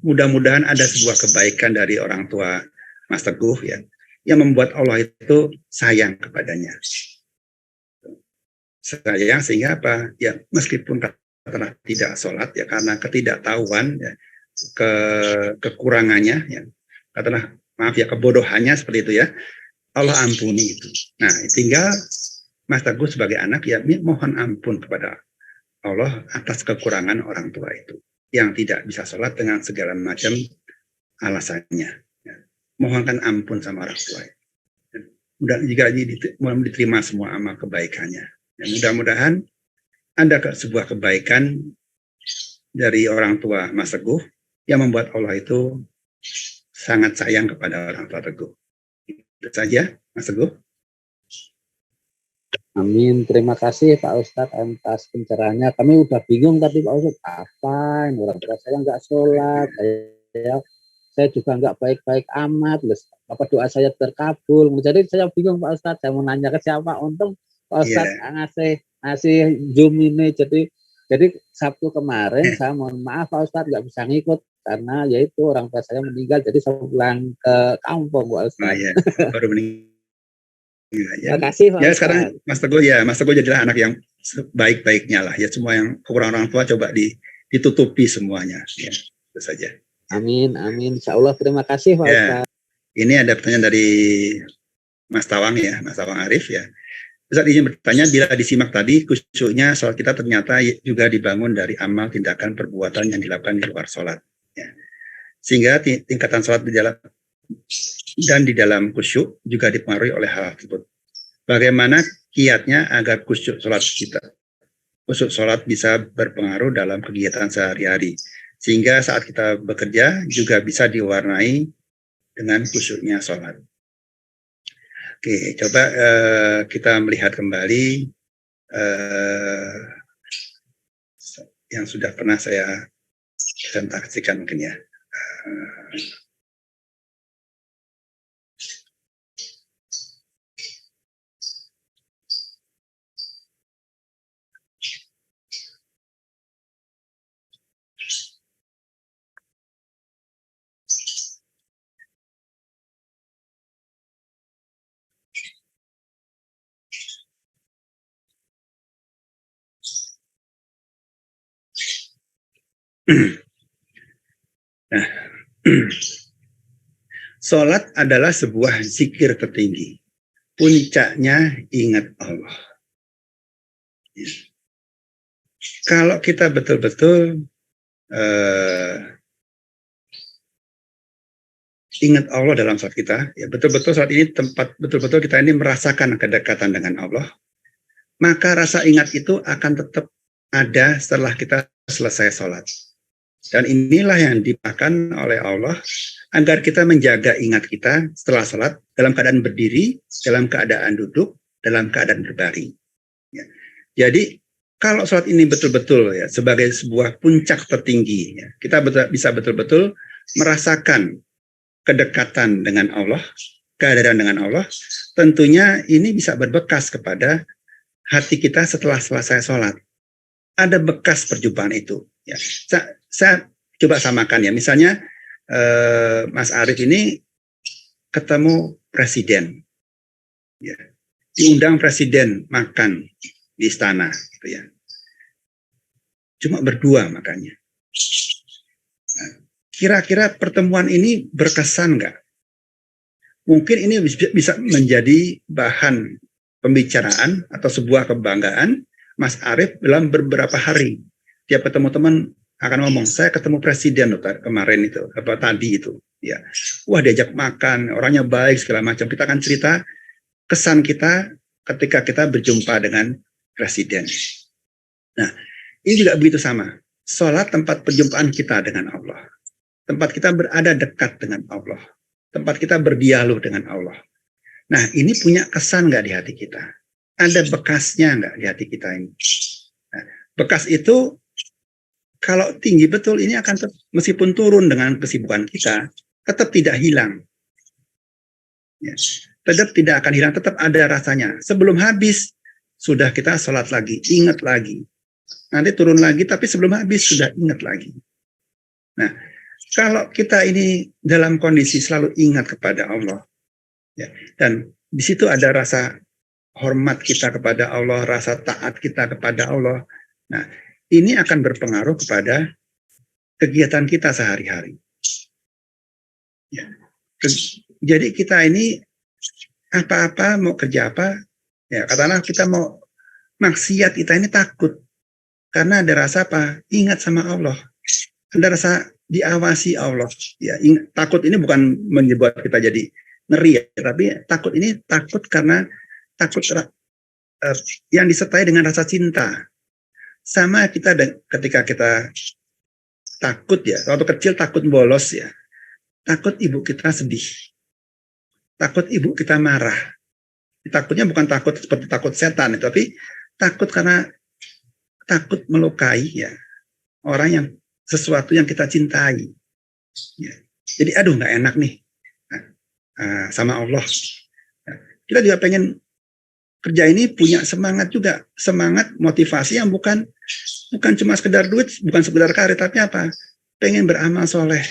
mudah-mudahan ada sebuah kebaikan dari orang tua Mas Teguh ya, yang membuat Allah itu sayang kepadanya. Sayang sehingga apa? Ya meskipun karena tidak sholat ya, karena ketidaktahuan ya, kekurangannya ya, katakanlah maaf ya, kebodohannya seperti itu ya, Allah ampuni itu. Nah tinggal Mas Teguh sebagai anak ya mohon ampun kepada Allah atas kekurangan orang tua itu yang tidak bisa sholat dengan segala macam alasannya. Ya. Mohonkan ampun sama orang tua. Mudah jika diterima semua amal kebaikannya. Ya, mudah-mudahan ada sebuah kebaikan dari orang tua Mas Teguh yang membuat Allah itu sangat sayang kepada orang tua Teguh. Itu saja, Mas Teguh. Amin. Terima kasih Pak Ustadz atas pencerahannya. Kami udah bingung tadi Pak Ustadz, apa ini orang tua saya nggak sholat, saya juga nggak baik-baik amat, apa doa saya terkabul. Jadi saya bingung Pak Ustadz, saya mau nanya ke siapa. Untung Pak Ustadz ngasih Zoom ini. Jadi Sabtu kemarin saya mohon maaf Pak Ustadz nggak bisa ngikut karena yaitu orang tua saya meninggal, jadi saya pulang ke kampung Pak Ustadz. Ya, baru meninggal. Terima kasih Pak Ustadz. Sekarang Mas Teguh jadilah anak yang sebaik-baiknya lah. Ya, semua yang kekurangan orang tua coba ditutupi semuanya. Ya, itu saja. Amin, amin. Insya Allah, terima kasih Pak Ustadz. Ini ada pertanyaan dari Mas Tawang ya, Mas Tawang Arif ya. Ustadz izin bertanya, bila disimak tadi, khusyuknya sholat kita ternyata juga dibangun dari amal tindakan perbuatan yang dilakukan di luar sholat. Ya. Sehingga tingkatan sholat di dalam khusyuk juga dipengaruhi oleh hal tersebut. Bagaimana kiatnya agar khusyuk sholat kita? Khusyuk sholat bisa berpengaruh dalam kegiatan sehari-hari. Sehingga saat kita bekerja juga bisa diwarnai dengan khusyuknya sholat. Oke, coba kita melihat kembali yang sudah pernah saya presentasikan mungkin ya. Nah, sholat adalah sebuah zikir tertinggi. Puncaknya ingat Allah. Ya. Kalau kita betul-betul ingat Allah dalam sholat kita, ya betul-betul saat ini betul-betul kita ini merasakan kedekatan dengan Allah, maka rasa ingat itu akan tetap ada setelah kita selesai sholat. Dan inilah yang dimakan oleh Allah agar kita menjaga ingat kita setelah sholat dalam keadaan berdiri, dalam keadaan duduk, dalam keadaan berbaring. Ya. Jadi kalau sholat ini betul-betul ya sebagai sebuah puncak tertinggi, ya, kita bisa betul-betul merasakan kedekatan dengan Allah, kehadiran dengan Allah. Tentunya ini bisa berbekas kepada hati kita setelah selesai sholat. Ada bekas perjumpaan itu. Ya. Saya coba samakan ya, misalnya Mas Arief ini ketemu presiden, ya. Diundang presiden makan di istana, gitu ya. Cuma berdua makanya. Nah, kira-kira pertemuan ini berkesan nggak? Mungkin ini bisa menjadi bahan pembicaraan atau sebuah kebanggaan Mas Arief dalam beberapa hari. Tiap ketemu teman akan ngomong, saya ketemu presiden kemarin itu, tadi itu, ya, wah diajak makan, orangnya baik segala macam. Kita akan cerita kesan kita ketika kita berjumpa dengan presiden. Nah, ini juga begitu sama. Sholat tempat perjumpaan kita dengan Allah, tempat kita berada dekat dengan Allah, tempat kita berdialog dengan Allah. Nah, ini punya kesan nggak di hati kita? Ada bekasnya nggak di hati kita ini? Nah, bekas itu kalau tinggi betul ini akan meskipun turun dengan kesibukan kita, tetap tidak hilang. Ya, tetap tidak akan hilang, tetap ada rasanya. Sebelum habis, sudah kita sholat lagi, ingat lagi. Nanti turun lagi, tapi sebelum habis sudah ingat lagi. Nah, kalau kita ini dalam kondisi selalu ingat kepada Allah, ya, dan di situ ada rasa hormat kita kepada Allah, rasa taat kita kepada Allah. Nah, ini akan berpengaruh kepada kegiatan kita sehari-hari. Ya. Jadi kita ini apa-apa, mau kerja apa, ya katakanlah kita mau maksiat, kita ini takut. Karena ada rasa apa? Ingat sama Allah. Ada rasa diawasi Allah. Ya, takut ini bukan menyebabkan kita jadi ngeri ya, tapi takut ini takut karena takut yang disertai dengan rasa cinta. Sama kita ketika kita takut ya, waktu kecil takut bolos ya, takut ibu kita sedih, takut ibu kita marah. Takutnya bukan takut seperti takut setan, tapi takut karena takut melukai ya orang yang sesuatu yang kita cintai. Ya. Jadi aduh nggak enak nih sama Allah. Kita juga pengen kerja ini punya semangat juga, semangat motivasi yang bukan cuma sekedar duit, bukan sekedar karir, tapi apa? Pengen beramal soleh,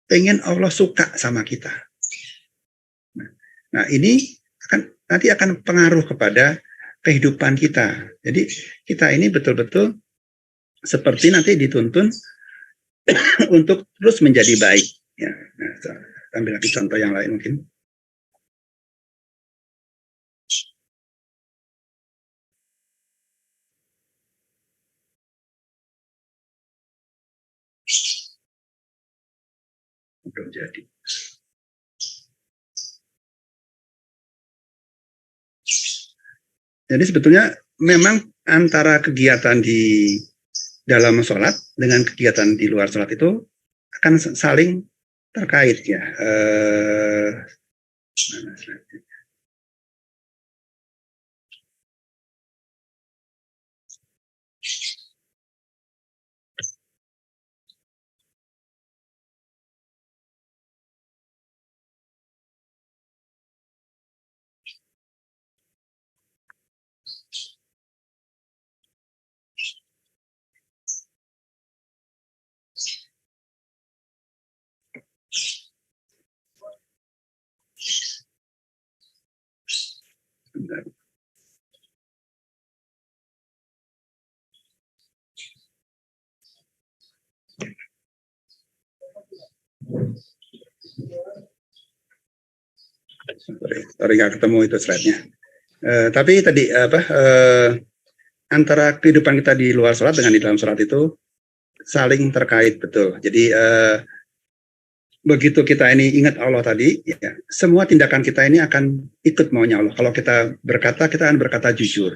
pengen Allah suka sama kita. Nah ini nanti akan pengaruh kepada kehidupan kita. Jadi kita ini betul-betul seperti nanti dituntun untuk terus menjadi baik. Ya, nah, ambil lagi contoh yang lain mungkin. Belum jadi. Jadi sebetulnya memang antara kegiatan di dalam sholat dengan kegiatan di luar sholat itu akan saling terkait ya. Sorry nggak ketemu itu slide-nya. Tapi tadi antara kehidupan kita di luar sholat dengan di dalam sholat itu saling terkait betul. Jadi begitu kita ini ingat Allah tadi, ya, semua tindakan kita ini akan ikut maunya Allah. Kalau kita berkata, kita akan berkata jujur.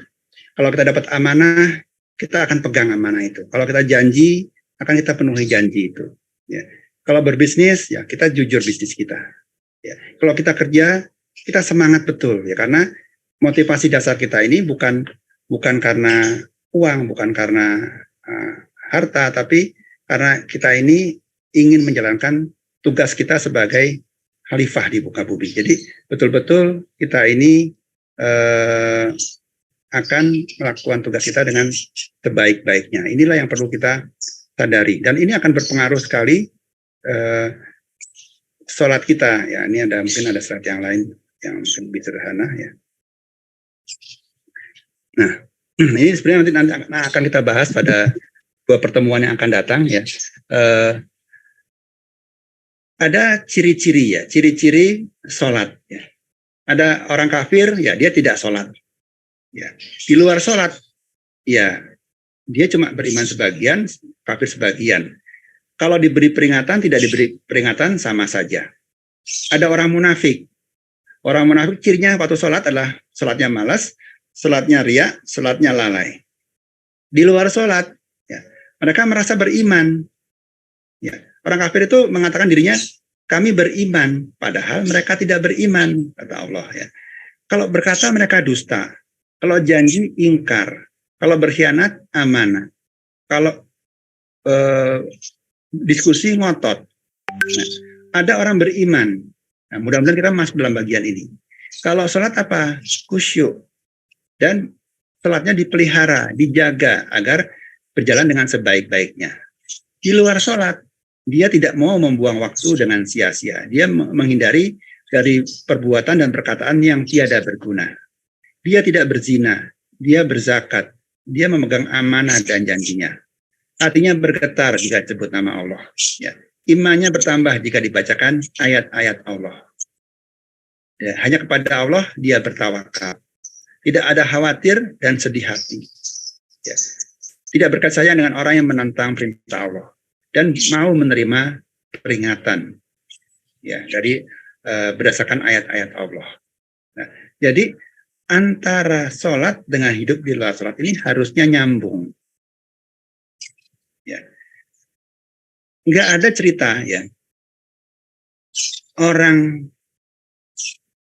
Kalau kita dapat amanah, kita akan pegang amanah itu. Kalau kita janji, akan kita penuhi janji itu. Ya. Kalau berbisnis, ya kita jujur bisnis kita. Ya. Kalau kita kerja, kita semangat betul, ya karena motivasi dasar kita ini bukan karena uang, bukan karena harta, tapi karena kita ini ingin menjalankan tugas kita sebagai khalifah di muka bumi. Jadi betul-betul kita ini akan melakukan tugas kita dengan sebaik-baiknya. Inilah yang perlu kita sadari. Dan ini akan berpengaruh sekali sholat kita. Ya, ini mungkin ada slide yang lain yang mungkin lebih sederhana ya. Nah, ini sebenarnya nanti akan kita bahas pada 2 pertemuan yang akan datang ya. Ada ciri-ciri ya, ciri-ciri sholat ya. Ada orang kafir ya dia tidak sholat. Ya. Di luar sholat ya dia cuma beriman sebagian, kafir sebagian. Kalau diberi peringatan tidak diberi peringatan sama saja. Ada orang munafik. Orang munafik cirinya waktu sholat adalah sholatnya malas, sholatnya ria, sholatnya lalai. Di luar sholat ya, mereka merasa beriman. Ya. Orang kafir itu mengatakan dirinya kami beriman, padahal mereka tidak beriman, kata Allah ya. Kalau berkata mereka dusta, kalau janji ingkar, kalau berkhianat amanah, kalau diskusi ngotot. Nah, ada orang beriman. Nah, mudah-mudahan kita masuk dalam bagian ini. Kalau sholat apa? Khusyuk. Dan sholatnya dipelihara, dijaga agar berjalan dengan sebaik-baiknya. Di luar sholat, dia tidak mau membuang waktu dengan sia-sia. Dia menghindari dari perbuatan dan perkataan yang tiada berguna. Dia tidak berzina, dia berzakat, dia memegang amanah dan janjinya. Hatinya bergetar jika disebut nama Allah. Ya. Imannya bertambah jika dibacakan ayat-ayat Allah. Ya, hanya kepada Allah dia bertawakal. Tidak ada khawatir dan sedih hati. Ya. Tidak berkasih sayang dengan orang yang menentang perintah Allah. Dan mau menerima peringatan ya dari berdasarkan ayat-ayat Allah. Nah, jadi antara sholat dengan hidup di luar sholat ini harusnya nyambung. Ya. nggak ada cerita ya orang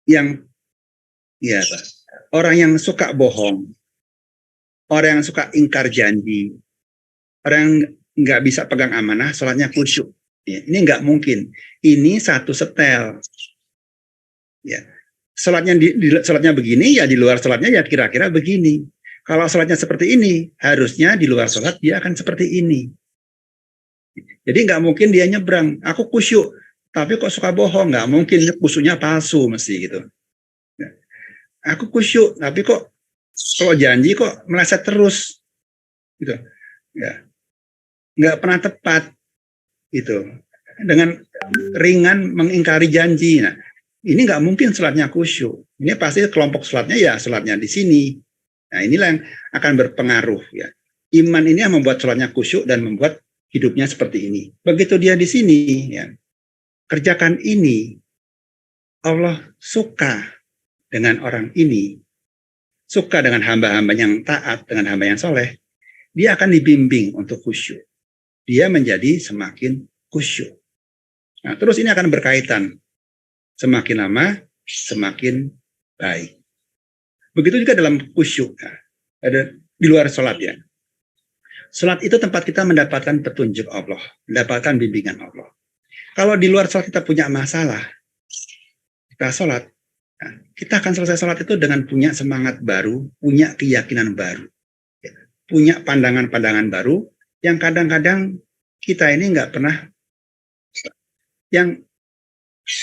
yang ya orang yang suka bohong, orang yang suka ingkar janji, orang yang nggak bisa pegang amanah, sholatnya khusyuk. Ya, ini nggak mungkin. Ini satu setel. Ya, sholatnya begini, ya di luar sholatnya ya kira-kira begini. Kalau sholatnya seperti ini, harusnya di luar sholat dia akan seperti ini. Jadi nggak mungkin dia nyebrang. Aku khusyuk, tapi kok suka bohong? Nggak mungkin, khusyuknya palsu mesti gitu. Ya. Aku khusyuk, tapi kok kalau janji kok meleset terus, gitu. Ya, nggak pernah tepat, gitu. Dengan ringan mengingkari janji. Nah, ini nggak mungkin sholatnya khusyuk. Ini pasti kelompok sholatnya ya sholatnya di sini. Nah, inilah yang akan berpengaruh ya. Iman ini yang membuat sholatnya khusyuk dan membuat hidupnya seperti ini. Begitu dia di sini, ya, kerjakan ini, Allah suka dengan orang ini, suka dengan hamba-hamba yang taat, dengan hamba yang soleh, dia akan dibimbing untuk khusyuk. Dia menjadi semakin khusyuk. Nah, terus ini akan berkaitan. Semakin lama, semakin baik. Begitu juga dalam khusyuk. Nah, ada di luar sholat ya. Sholat itu tempat kita mendapatkan petunjuk Allah, mendapatkan bimbingan Allah. Kalau di luar sholat kita punya masalah, kita sholat, nah, kita akan selesai sholat itu dengan punya semangat baru, punya keyakinan baru, ya, punya pandangan-pandangan baru, yang kadang-kadang kita ini nggak pernah, yang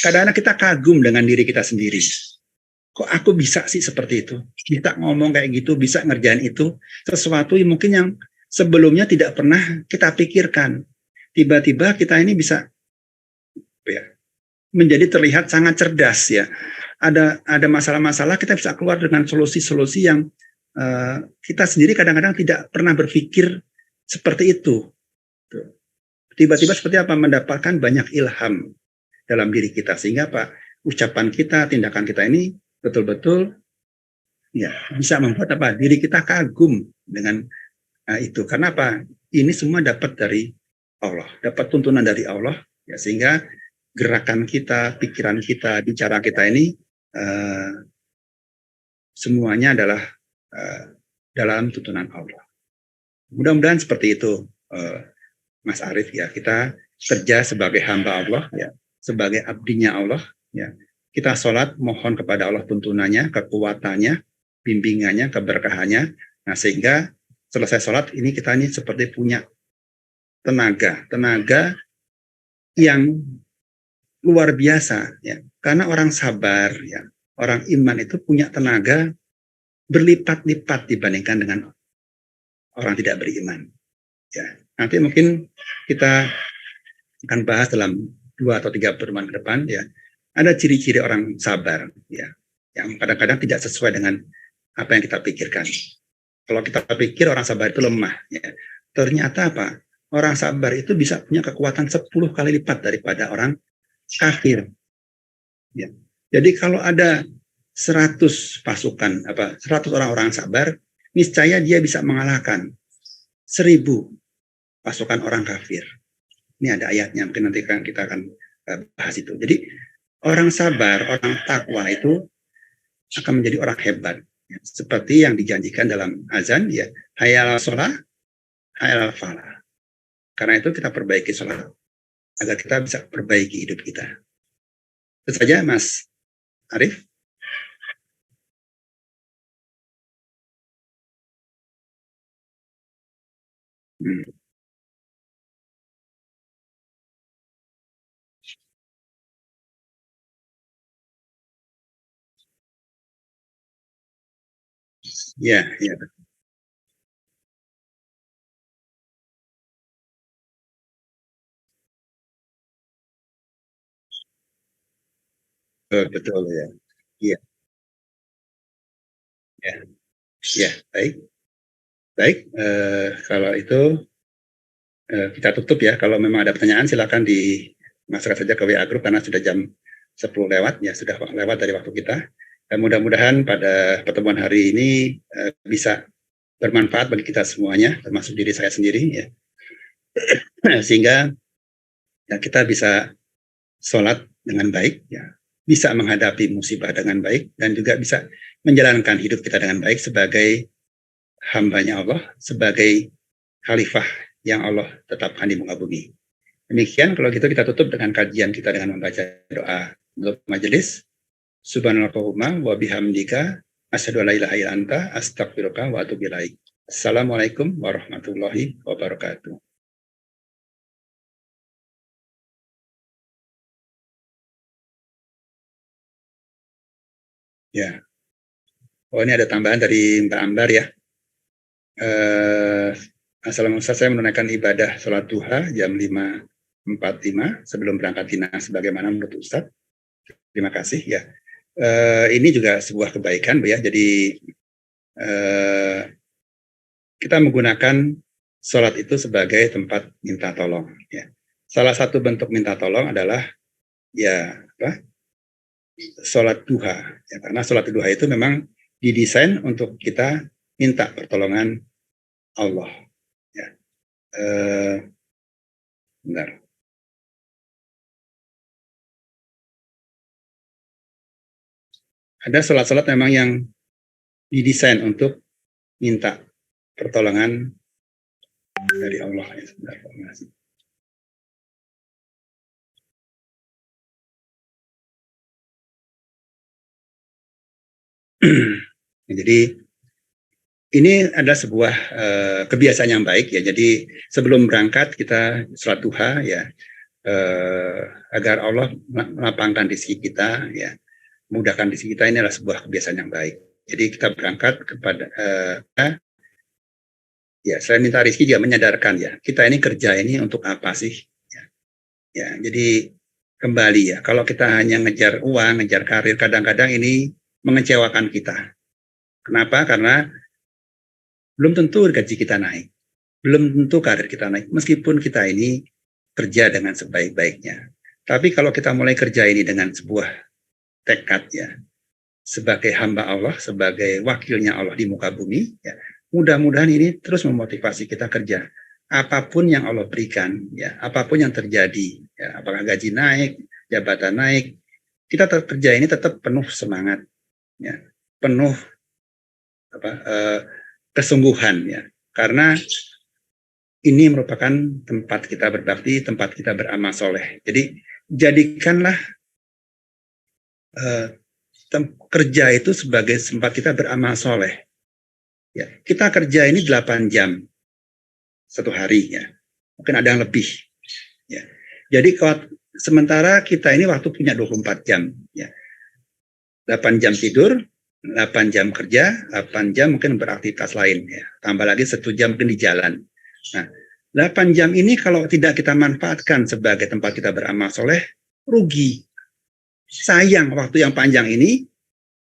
kadang-kadang kita kagum dengan diri kita sendiri. Kok aku bisa sih seperti itu? Bisa ngomong kayak gitu, bisa ngerjain itu, sesuatu yang mungkin yang sebelumnya tidak pernah kita pikirkan. Tiba-tiba kita ini bisa ya, menjadi terlihat sangat cerdas ya. Ada masalah-masalah kita bisa keluar dengan solusi-solusi yang kita sendiri kadang-kadang tidak pernah berpikir seperti itu. Tiba-tiba seperti apa? Mendapatkan banyak ilham dalam diri kita sehingga ucapan kita, tindakan kita ini betul-betul ya bisa membuat diri kita kagum dengan itu. Karena ini semua dapat dari Allah, dapat tuntunan dari Allah ya, sehingga gerakan kita, pikiran kita, bicara kita ini semuanya adalah dalam tuntunan Allah. Mudah-mudahan seperti itu, Mas Arief ya. Kita kerja sebagai hamba Allah ya, sebagai abdinya Allah ya. Kita sholat mohon kepada Allah tuntunannya, kekuatannya, bimbingannya, keberkahannya. Nah, sehingga selesai sholat ini kita ini seperti punya tenaga yang luar biasa ya. Karena orang sabar ya, orang iman itu punya tenaga berlipat-lipat dibandingkan dengan orang tidak beriman. Ya, nanti mungkin kita akan bahas dalam 2 atau 3 pertemuan ke depan ya. Ada ciri-ciri orang sabar ya, yang kadang-kadang tidak sesuai dengan apa yang kita pikirkan. Kalau kita pikir orang sabar itu lemah ya, ternyata orang sabar itu bisa punya kekuatan 10 kali lipat daripada orang kafir. Ya. Jadi kalau ada 100 pasukan 100 orang-orang sabar, niscaya dia bisa mengalahkan 1000 pasukan orang kafir. Ini ada ayatnya, mungkin nanti kita akan bahas itu. Jadi orang sabar, orang takwa itu akan menjadi orang hebat. Ya. Seperti yang dijanjikan dalam azan, ya, hayya 'alas shalah, hayya 'alal falah. Karena itu kita perbaiki sholat, agar kita bisa perbaiki hidup kita. Itu saja, Mas Arief. Ya, ya. Betul ya. Iya, ya, ya, baik. Baik, kalau itu kita tutup ya. Kalau memang ada pertanyaan silakan dimasukkan saja ke WA Group karena sudah jam 10 lewat ya, sudah lewat dari waktu kita. Dan mudah-mudahan pada pertemuan hari ini bisa bermanfaat bagi kita semuanya, termasuk diri saya sendiri ya. Sehingga Ya, kita bisa sholat dengan baik, ya, bisa menghadapi musibah dengan baik, dan juga bisa menjalankan hidup kita dengan baik sebagai hambanya Allah, sebagai khalifah yang Allah tetapkan di muka bumi. Demikian, kalau gitu kita tutup dengan kajian kita dengan membaca doa untuk majelis. Subhanallahumma wa bihamdika asyhadu an la ilaha illa anta astaghfiruka wa atubu ilaik. Assalamualaikum warahmatullahi wabarakatuh. Ya. Oh, ini ada tambahan dari Mbak Ambar ya. Assalamualaikum, saya menunaikan ibadah sholat duha jam 5.45 sebelum berangkat dinas. Bagaimana menurut Ustadz? Terima kasih ya. Ini juga sebuah kebaikan, Bu ya. Jadi kita menggunakan sholat itu sebagai tempat minta tolong. Ya. Salah satu bentuk minta tolong adalah ya sholat duha. Ya, karena sholat duha itu memang didesain untuk kita minta pertolongan Allah. Ya. Benar. Ada sholat-sholat memang yang didesain untuk minta pertolongan dari Allah. Ya, sebentar. Jadi ini adalah sebuah kebiasaan yang baik ya. Jadi sebelum berangkat kita sholat duha ya, agar Allah melapangkan rezeki kita ya, mudahkan rezeki kita. Ini adalah sebuah kebiasaan yang baik. Jadi kita berangkat kepada ya, selain minta rezeki juga menyadarkan ya, kita ini kerja ini untuk apa sih? Ya, jadi kembali ya, kalau kita hanya ngejar uang, ngejar karir, kadang-kadang ini mengecewakan kita. Kenapa? Karena belum tentu gaji kita naik, belum tentu karir kita naik, meskipun kita ini kerja dengan sebaik-baiknya. Tapi kalau kita mulai kerja ini dengan sebuah tekad ya, sebagai hamba Allah, sebagai wakilnya Allah di muka bumi, ya, mudah-mudahan ini terus memotivasi kita kerja. Apapun yang Allah berikan, ya, apapun yang terjadi, ya, apakah gaji naik, jabatan naik, kita tetap kerja ini tetap penuh semangat, ya, penuh kesungguhan, ya, karena ini merupakan tempat kita berbakti, tempat kita beramal soleh. Jadi jadikanlah kerja itu sebagai tempat kita beramal soleh. Ya, kita kerja ini 8 jam satu hari ya, mungkin ada yang lebih. Ya, jadi sementara kita ini waktu punya 24 jam. Ya, 8 jam tidur, 8 jam kerja, 8 jam mungkin beraktivitas lain. Ya, tambah lagi 1 jam mungkin di jalan. Nah, 8 jam ini kalau tidak kita manfaatkan sebagai tempat kita beramal soleh, rugi. Sayang waktu yang panjang ini,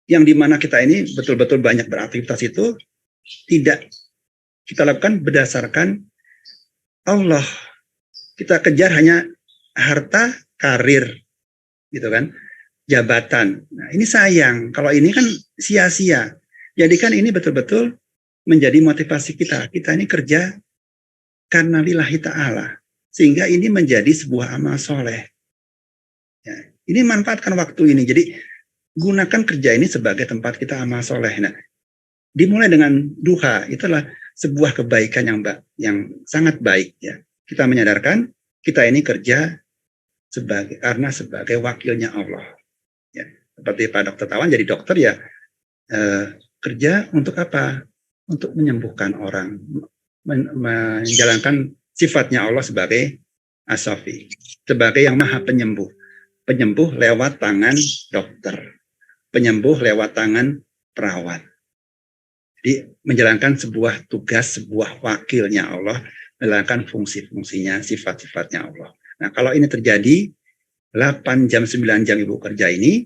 yang dimana kita ini betul-betul banyak beraktivitas itu tidak kita lakukan berdasarkan Allah. Kita kejar hanya harta, karir, gitu kan, jabatan. Nah, ini sayang. Kalau ini kan sia-sia. Jadikan ini betul-betul menjadi motivasi kita. Kita ini kerja karena lillahi ta'ala. Sehingga ini menjadi sebuah amal soleh. Ya, ini manfaatkan waktu ini. Jadi gunakan kerja ini sebagai tempat kita amal soleh. Nah, dimulai dengan duha, itulah sebuah kebaikan yang sangat baik ya. Kita menyadarkan kita ini kerja karena sebagai wakilnya Allah. Ya, seperti Pak Dokter Tawan jadi dokter ya, kerja untuk apa? Untuk menyembuhkan orang, menjalankan sifatnya Allah sebagai as-safi, sebagai yang maha penyembuh. Penyembuh lewat tangan dokter, penyembuh lewat tangan perawat. Jadi menjalankan sebuah tugas, sebuah wakilnya Allah, menjalankan fungsi-fungsinya, sifat-sifatnya Allah. Nah, kalau ini terjadi, 8 jam, 9 jam ibu kerja ini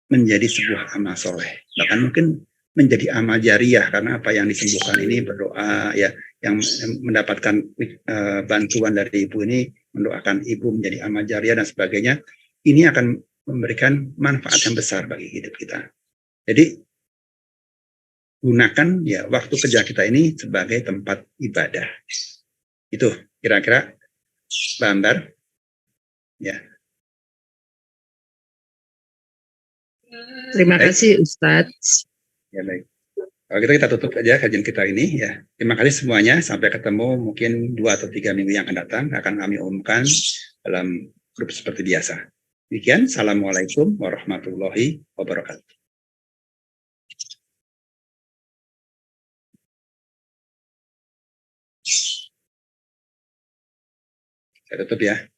menjadi sebuah amal soleh. Bahkan mungkin menjadi amal jariah, karena apa yang disembuhkan ini berdoa, ya, yang mendapatkan bantuan dari ibu ini, mendoakan ibu menjadi amal jariah dan sebagainya. Ini akan memberikan manfaat yang besar bagi hidup kita. Jadi gunakan ya waktu kerja kita ini sebagai tempat ibadah. Itu kira-kira Mbak Ambar. Ya. Terima Baik. kasih Ustadz. Ya, baik. Kalau gitu kita tutup aja kajian kita ini ya. Terima kasih semuanya. Sampai ketemu mungkin 2 atau 3 minggu yang akan datang. Akan kami umumkan dalam grup seperti biasa. Demikian. Assalamualaikum warahmatullahi wabarakatuh. Saya tutup ya.